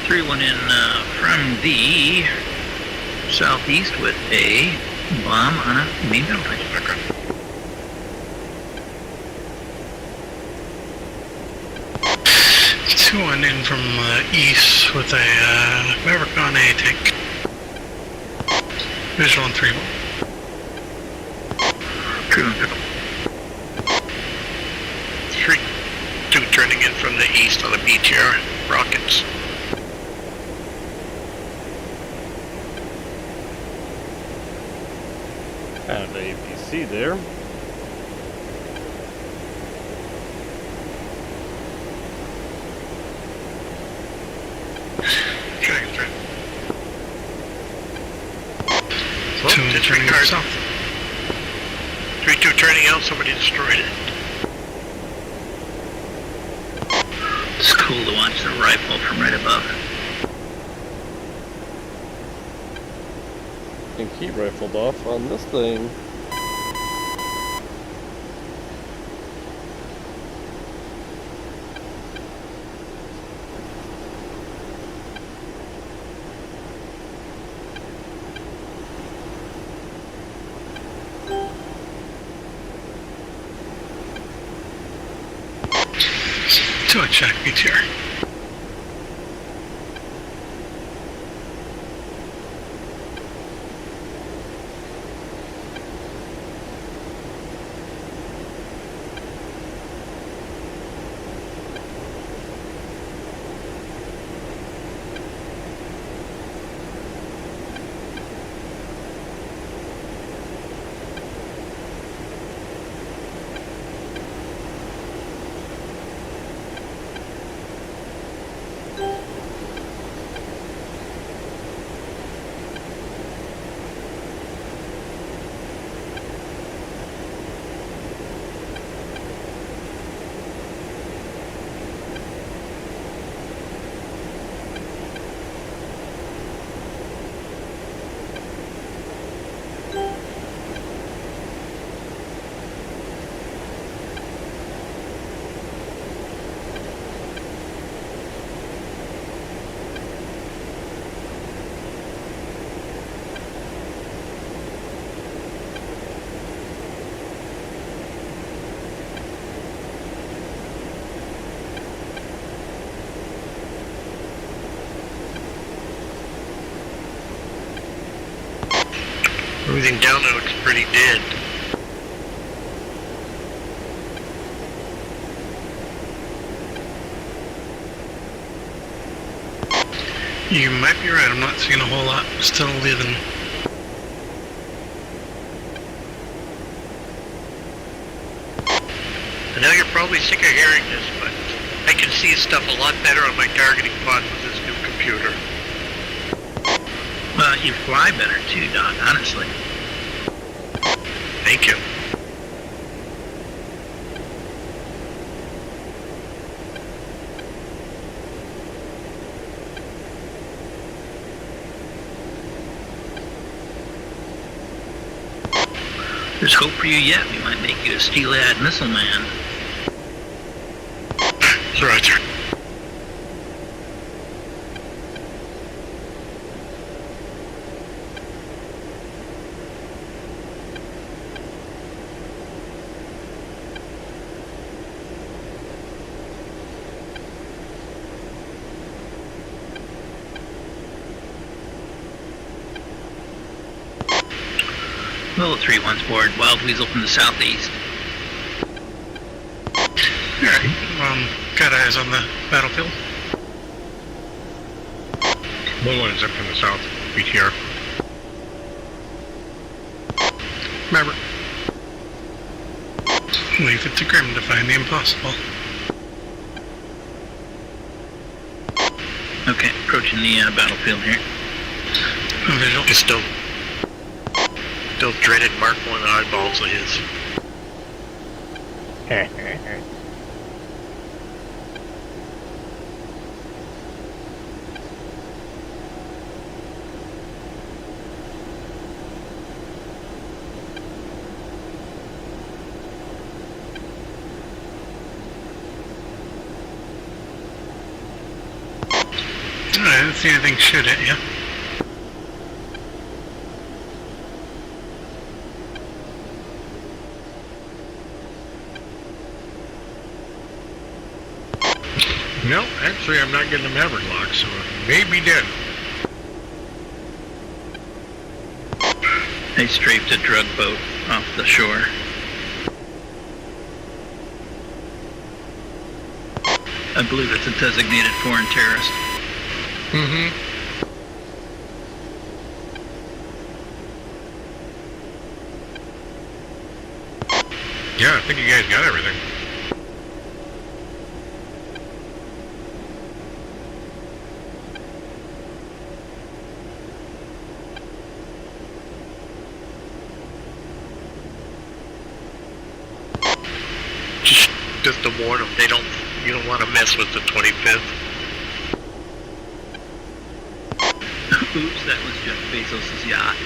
C: Threw one in from the southeast with a bomb on a main battle tank.
L: Okay.
B: Two one in from east with a Maverick on a tank. Visual on 3-1.
C: True and pickle.
L: 3-2 turning in from the east on the BTR rockets.
J: And a PC there.
L: Dragon's right.
B: Two
L: Well,
B: turning
L: disregard.
B: south.
L: 3-2 turning out, somebody destroyed it.
C: It's cool to watch the rifle from right above.
J: I think he rifled off on this thing.
B: Two a check BTR.
L: Everything down there looks pretty dead.
B: You might be right, I'm not seeing a whole lot still living.
L: I know you're probably sick of hearing this, but I can see stuff a lot better on my targeting pod with this new computer.
C: Well, you fly better too, Doc, honestly.
L: Thank you.
C: There's hope for you yet. We might make you a steel-eyed missile man.
L: Roger.
C: Little 3-1's board. Wild Weasel from the southeast.
B: Alright, got eyes on the battlefield.
D: 1-1 is up from the south, BTR.
B: Remember, leave it to Grim to find the impossible.
C: Okay, approaching the battlefield here.
B: Visual.
L: It's still dreaded Mark 1 eyeballs of his.
B: I didn't see anything shoot at you.
D: No, actually, I'm not getting a Maverick lock, so it may be dead.
C: I strafed a drug boat off the shore. I believe it's a designated foreign terrorist.
D: Mm-hmm. Yeah, I think you guys got everything.
L: Just to warn them, you don't want to mess with the 25th.
C: Oops, that was Jeff Bezos' yacht.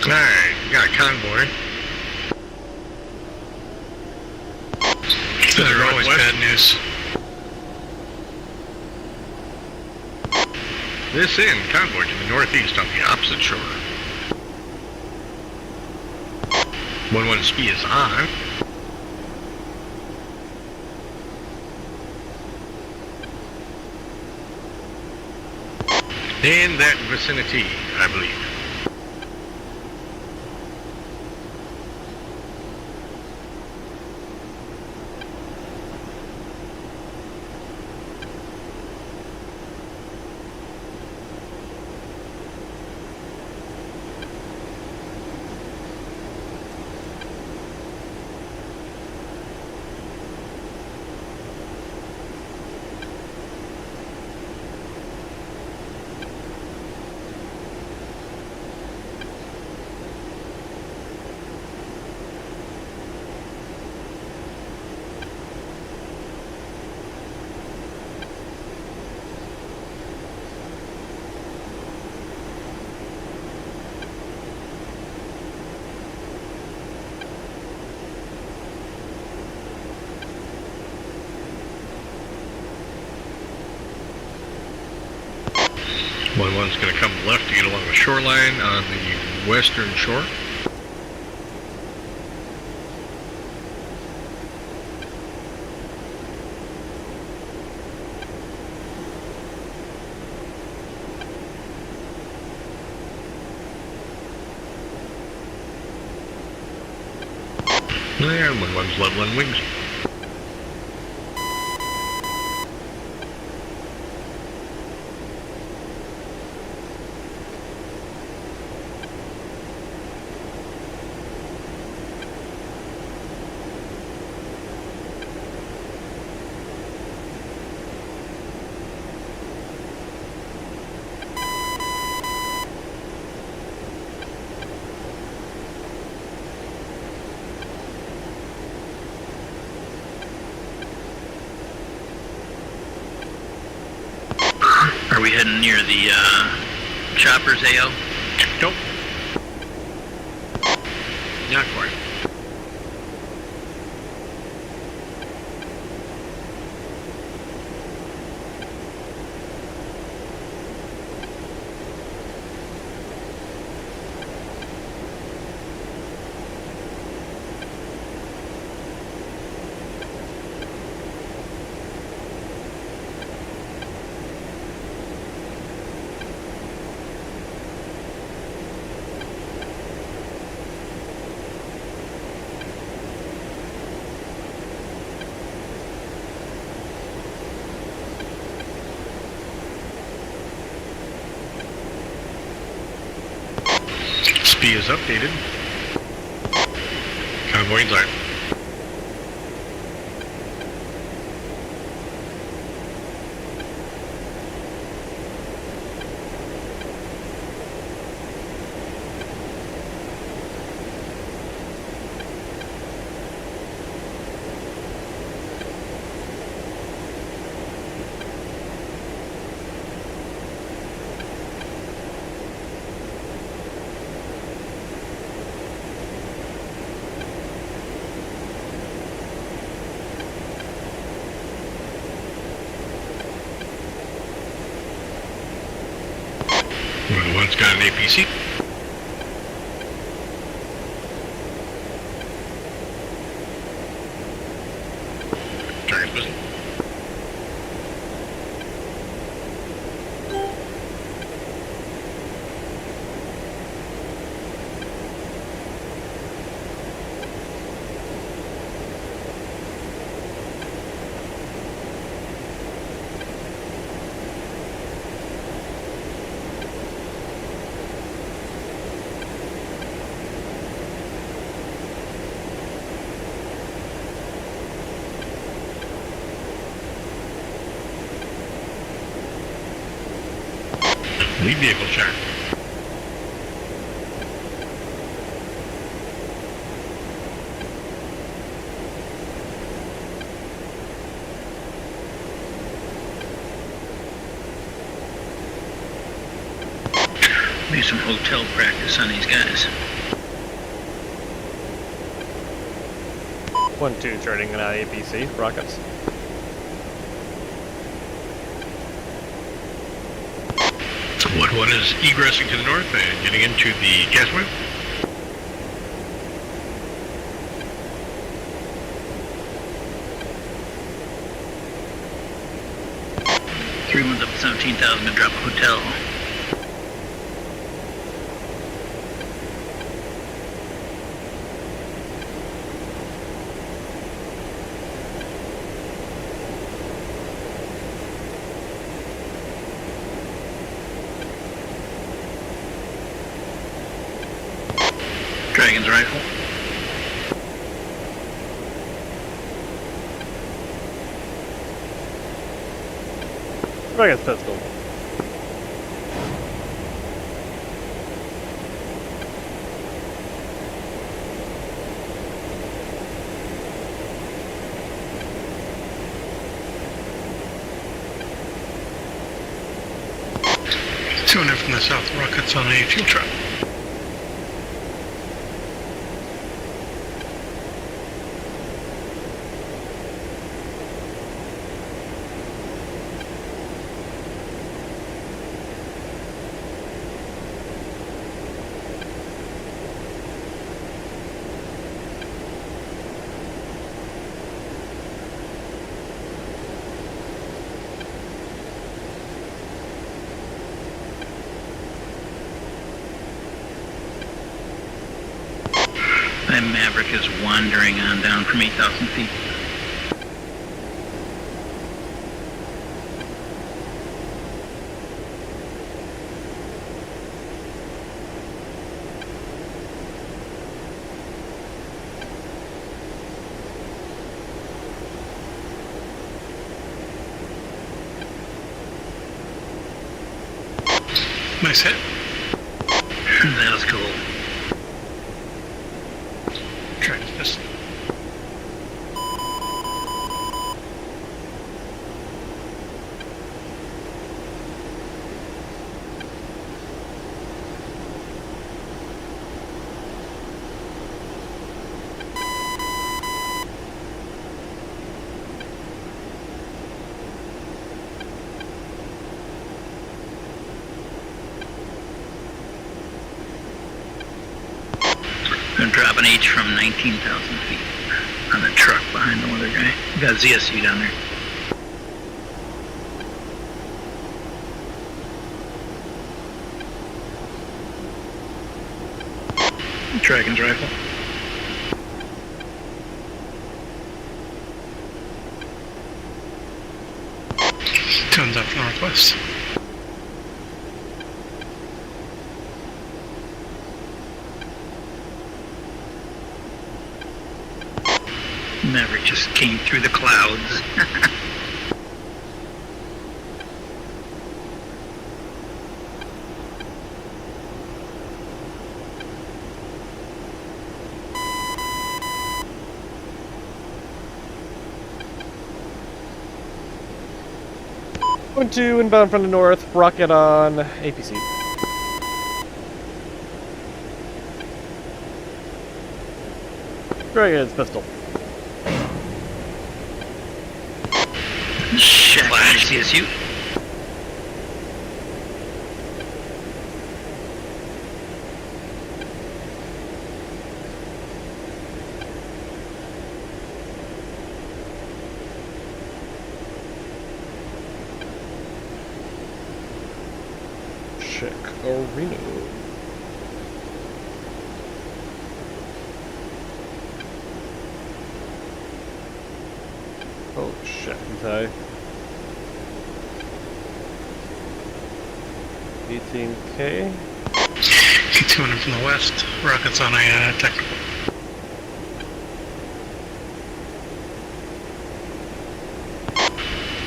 D: Alright, you got a convoy.
B: They're always bad news.
D: This in convoy to the northeast on the opposite shore. 1-1 speed is on. In that vicinity, I believe. One's going to come left to get along the shoreline on the western shore. And one's leveling wings.
C: Are we heading near the choppers, AO?
D: Nope. Not quite. SP is updated. Convoy light. The one's got an APC. Target's busy. Lead vehicle check.
C: Do some hotel practice on these guys.
J: 1-2 charting an APC, rockets.
D: One is egressing to the north and getting into the gasway.
C: Three ones up 17,000 to drop a hotel. Dragon's rifle.
J: Dragon's pistol.
B: Two and from the south, rockets on a fuel truck.
C: That Maverick is wandering on down from 8,000 feet.
B: Nice hit.
C: That was cool.
B: Dragon's pistol.
C: Gonna drop an H from 19,000 feet on the truck behind the other guy. We got ZSU down there. Dragon's rifle.
B: Tons up northwest.
C: Maverick just came through the clouds.
J: Going to inbound from the north, rocket on APC. Very good, pistol.
C: Check CSU.
J: Check Arena. Oh shit, he's high. 18K.
B: T200 from the west. Rockets on a tech.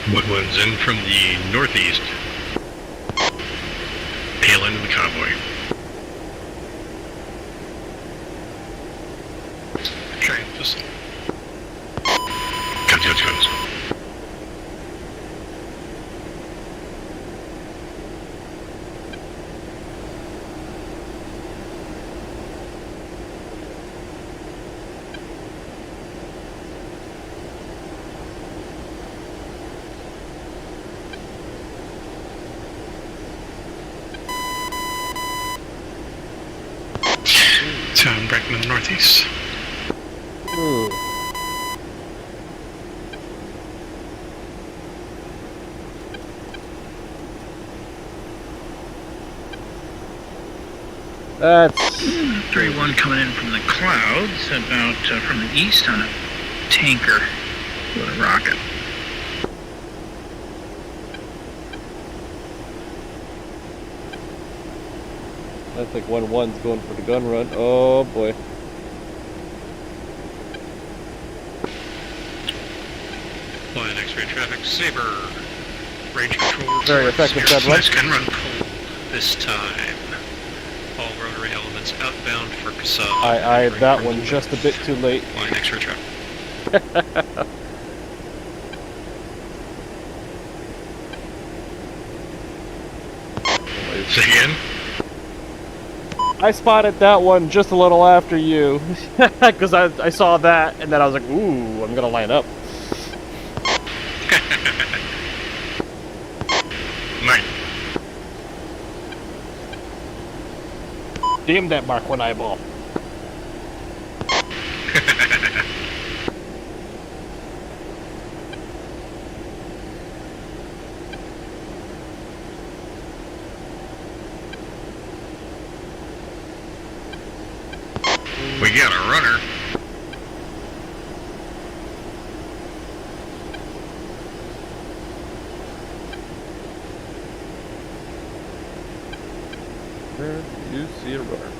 D: Woodwinds in from the northeast. Tail end of the convoy.
B: Giant pistol.
D: Guns.
B: So I'm breaking to the northeast.
J: Ooh. That's
C: 3-1 coming in from the clouds, about from the east on a tanker with a rocket.
J: I think 1-1's going for the gun run. Oh boy.
H: Flying X-ray traffic, Saber. Range control.
J: Very effective gun run.
H: Nice gun run cold this time. All rotary elements outbound for Kasab.
J: I eyed that one just a bit too late.
H: Flying X-ray traffic.
D: Say again?
J: I spotted that one just a little after you, because I saw that, and then I was like, ooh, I'm gonna line up.
D: Mine.
J: Damn that Mark 1 eyeball.
D: We got a runner.
J: Where do you see a runner?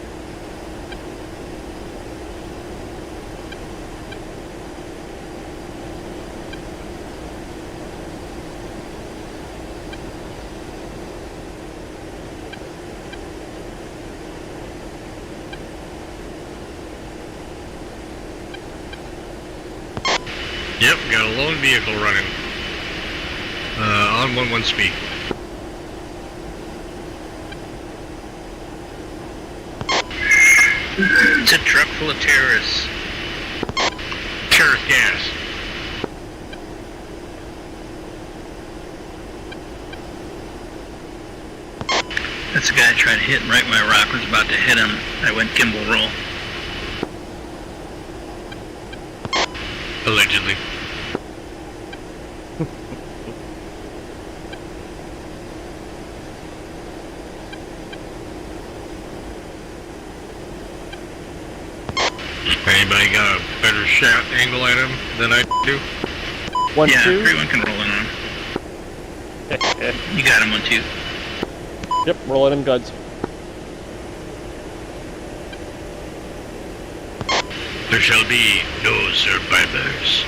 D: Yep, got a lone vehicle running. On 1-1 speed.
C: It's a truck full of terrorists.
D: Terrorist gas.
C: That's the guy I tried to hit, and right when my rock was about to hit him, I went gimbal roll.
D: Allegedly. Anybody got a better shot angle at him than I do?
J: 1-2?
C: Yeah, everyone can roll in on him. You got him 1-2.
J: Yep, rolling in guns.
L: There shall be no survivors.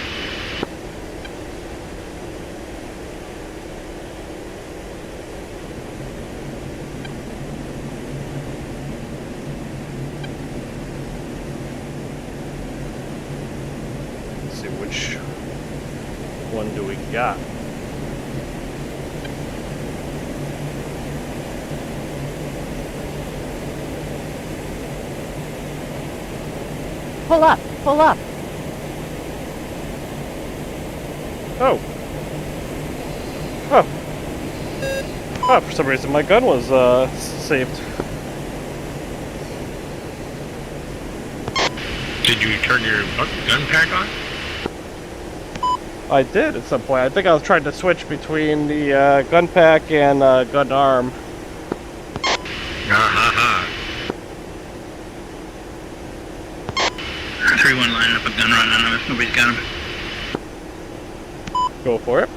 J: Let's see, which one do we got?
K: Pull up, pull up.
J: Oh. Oh. Oh, for some reason my gun was saved.
D: Did you turn your gun pack on?
J: I did at some point. I think I was trying to switch between the gun pack and gun arm.
D: Ha ha ha.
C: 3-1 lining up a gun run on him if nobody's got him.
J: Go for it.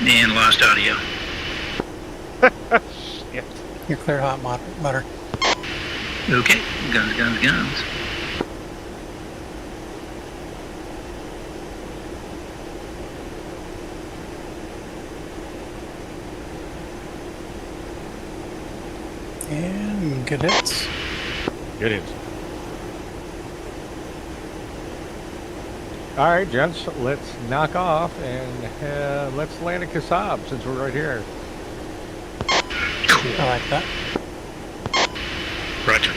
C: And lost audio.
J: Shit.
G: You're clear hot, mutter.
C: Okay, guns, guns, guns.
G: And good hits.
E: Good hits. All right, gents, let's knock off and let's land at Kasab since we're right here.
G: I like that.
D: Roger.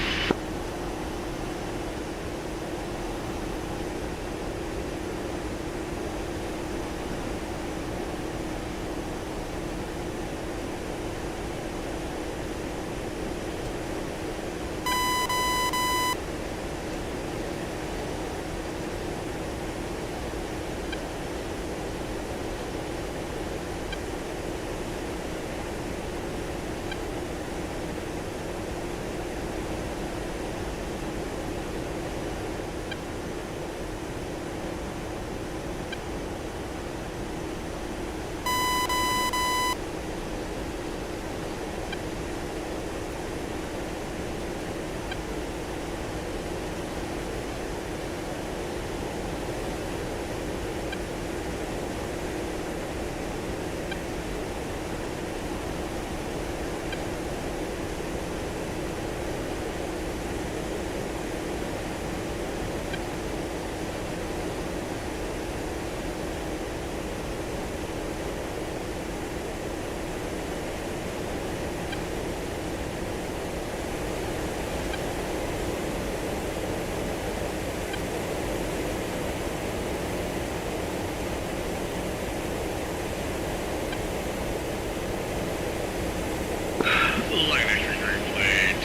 D: Line extra plate.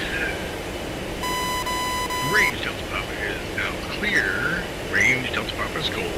D: Range Delta Papa is now clear. Range Delta Papa is gold.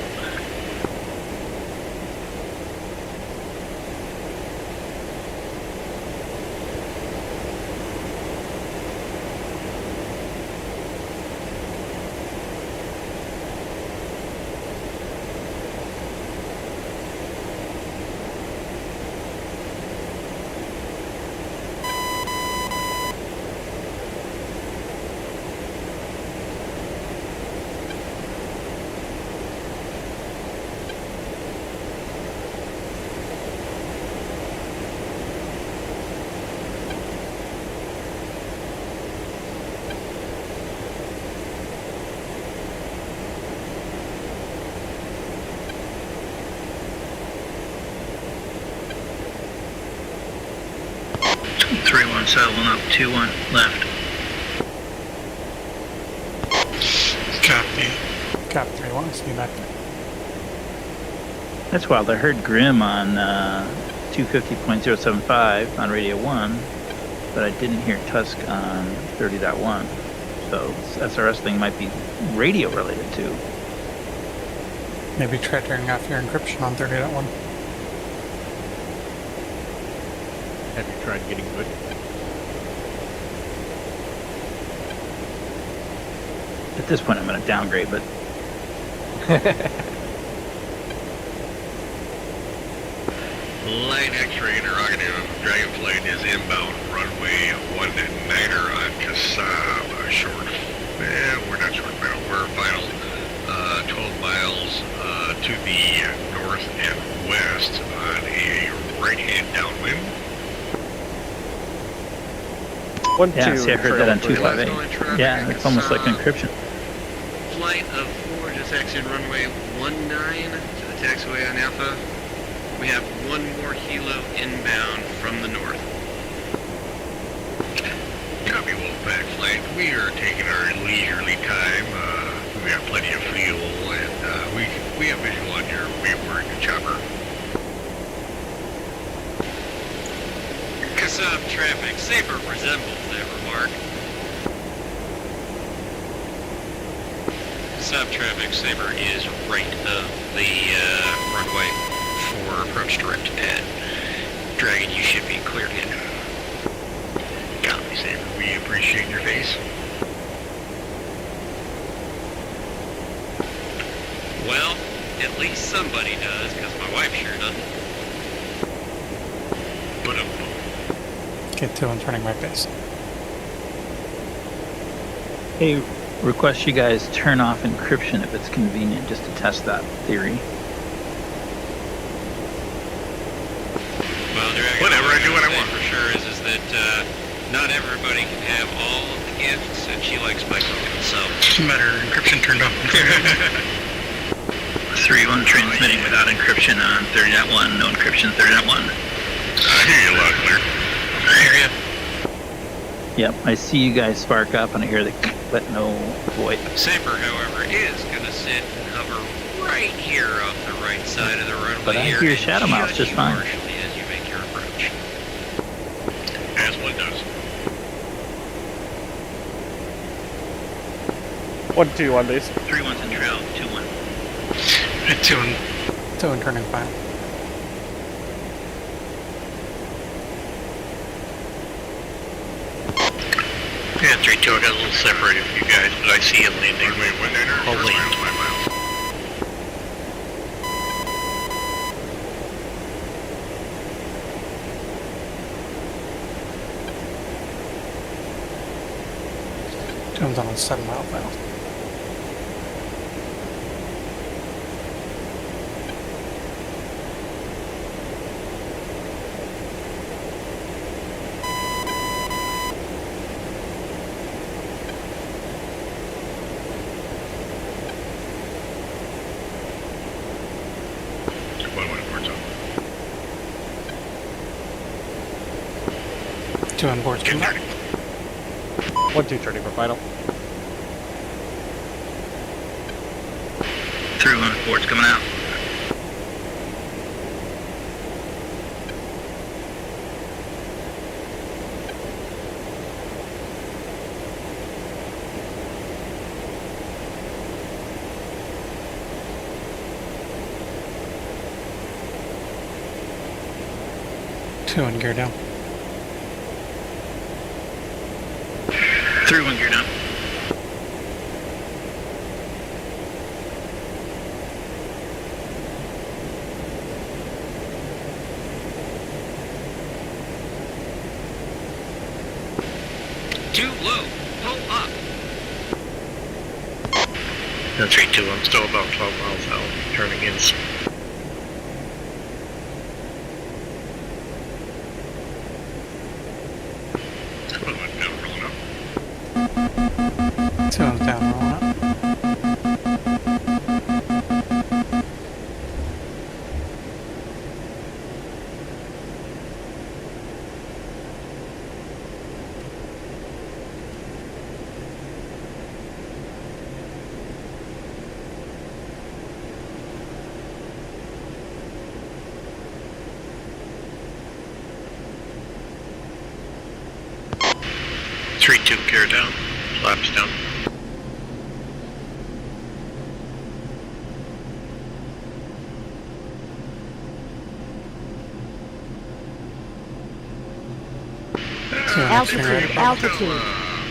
C: Settling up 2-1 left.
H: Copy.
G: Cap 3-1, see you back there.
F: That's wild. I heard Grim on 250.075 on Radio 1, but I didn't hear Tusk on 30.1. So this SRS thing might be radio related too.
G: Maybe try turning off your encryption on 30.1.
E: Have you tried getting good?
F: At this point, I'm going to downgrade, but
D: Line X-ray interrogative. Dragonflight is inbound runway 19er on Kasab. Short. We're not short, man.
F: Yeah, see, I heard that on 258. Yeah, it's almost like encryption.
I: Flight of 4 just exiting runway 19 to the taxiway on Alpha. We have one more helo inbound from the north.
D: Copy, Wolfpack Flight. We are taking our leisurely time. We have plenty of fuel, and we have visual on your wayward chopper.
H: Kasab traffic. Saber resembles that remark. Kasab traffic. Saber is right of the runway for approach direct to pad. Dragon, you should be cleared in.
D: Copy, Saber. We appreciate your face.
H: Well, at least somebody does, because my wife sure doesn't.
G: Get 2 and turning right base.
F: Hey, request you guys turn off encryption if it's convenient, just to test that theory.
H: Well, Dragon,
D: whatever, I do what I want.
H: For sure is that not everybody can have all of the gifts, and she likes my cooking, so.
B: Doesn't matter, encryption turned off.
C: 3-1 transmitting without encryption on 30.1, no encryption 30.1.
D: I hear you loud and clear.
C: I hear you.
F: Yep, I see you guys spark up and I hear the but no void.
H: Saber, however, is going to sit and hover right here off the right side of the runway.
F: But I hear Shadow Mouse just fine.
H: Partially as you make your approach.
D: As one does.
J: 1-2 on base.
C: 3-1's in trail, 2-1.
B: 2 and
G: 2 and turning final.
L: Yeah, 3-2, I got a little separated from you guys, but I see you landing.
D: Runway 19er,
L: I'll
D: 4
L: land.
D: miles, 5 miles.
G: Tune's on a 7-mile final. Two on board.
D: Get 30.
J: 1-2 turning for final.
C: 3-1 board's coming out.
G: Two and gear down.
C: 3-1 gear down.
H: Too low. Pull up.
L: 3-2, I'm still about 12 miles out, turning in.
G: Two on down, rolling up.
L: Gear down, flaps down.
K: Altitude.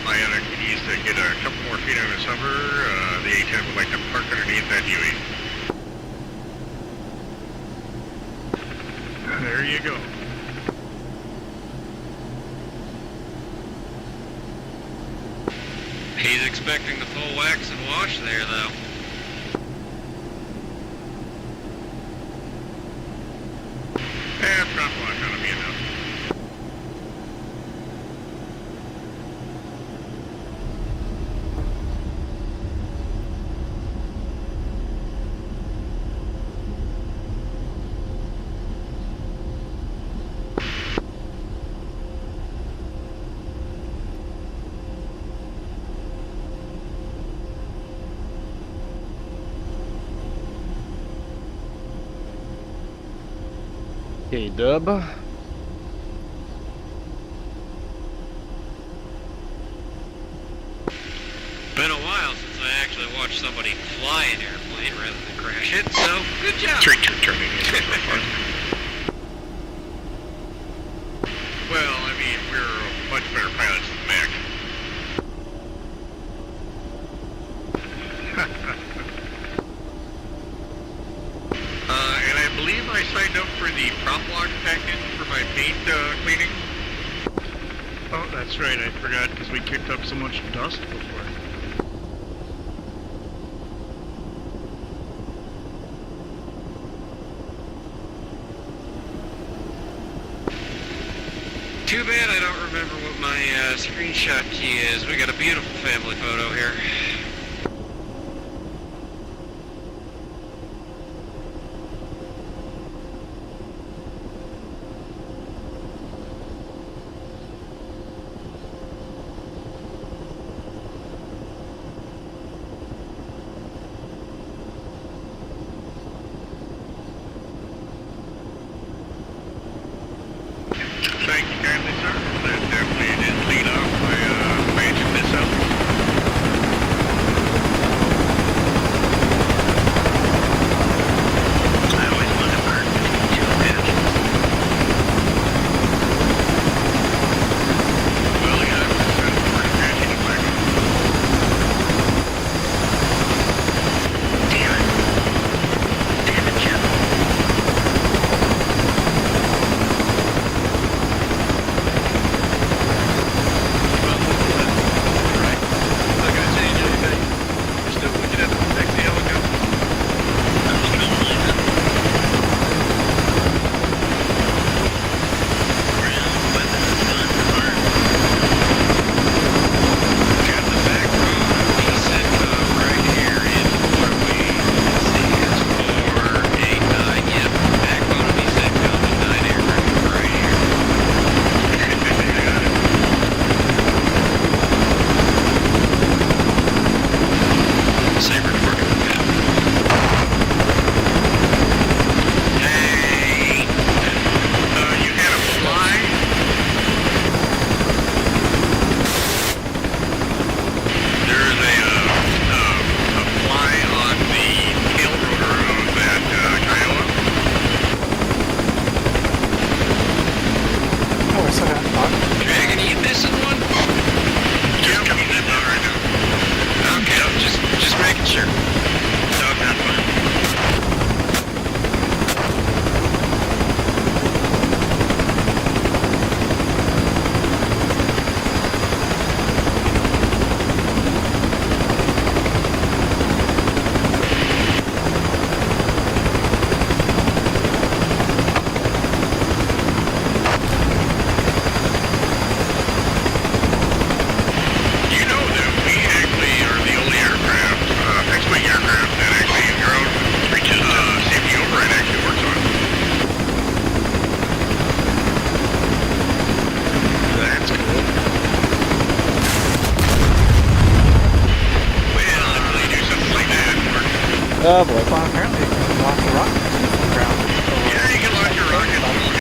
D: Bionic needs to get a couple more feet on his hover. The A-10 would like to park underneath that UE. There you go.
H: He's expecting the full wax and wash there, though.
D: Prop wash ought to be enough.
J: Okay, Dub.
H: Been a while since I actually watched somebody fly an airplane rather than crash it, so good job.
L: 3-2 turning in so far.
D: Well, I mean, we're much better pilots than Mac. And I believe I signed up for the prop log package for my paint cleaning.
M: Oh, that's right, I forgot because we kicked up so much dust before.
H: Too bad I don't remember what my screenshot key is. We got a beautiful family photo here.
D: Thank you kindly, sir. That definitely did lead off my mansion this up.
C: I always want to burn two passions.
D: Well, yeah, I'm just sending for a passion to black.
C: Damn it. Damn it, Jim.
J: Oh boy.
F: Well, apparently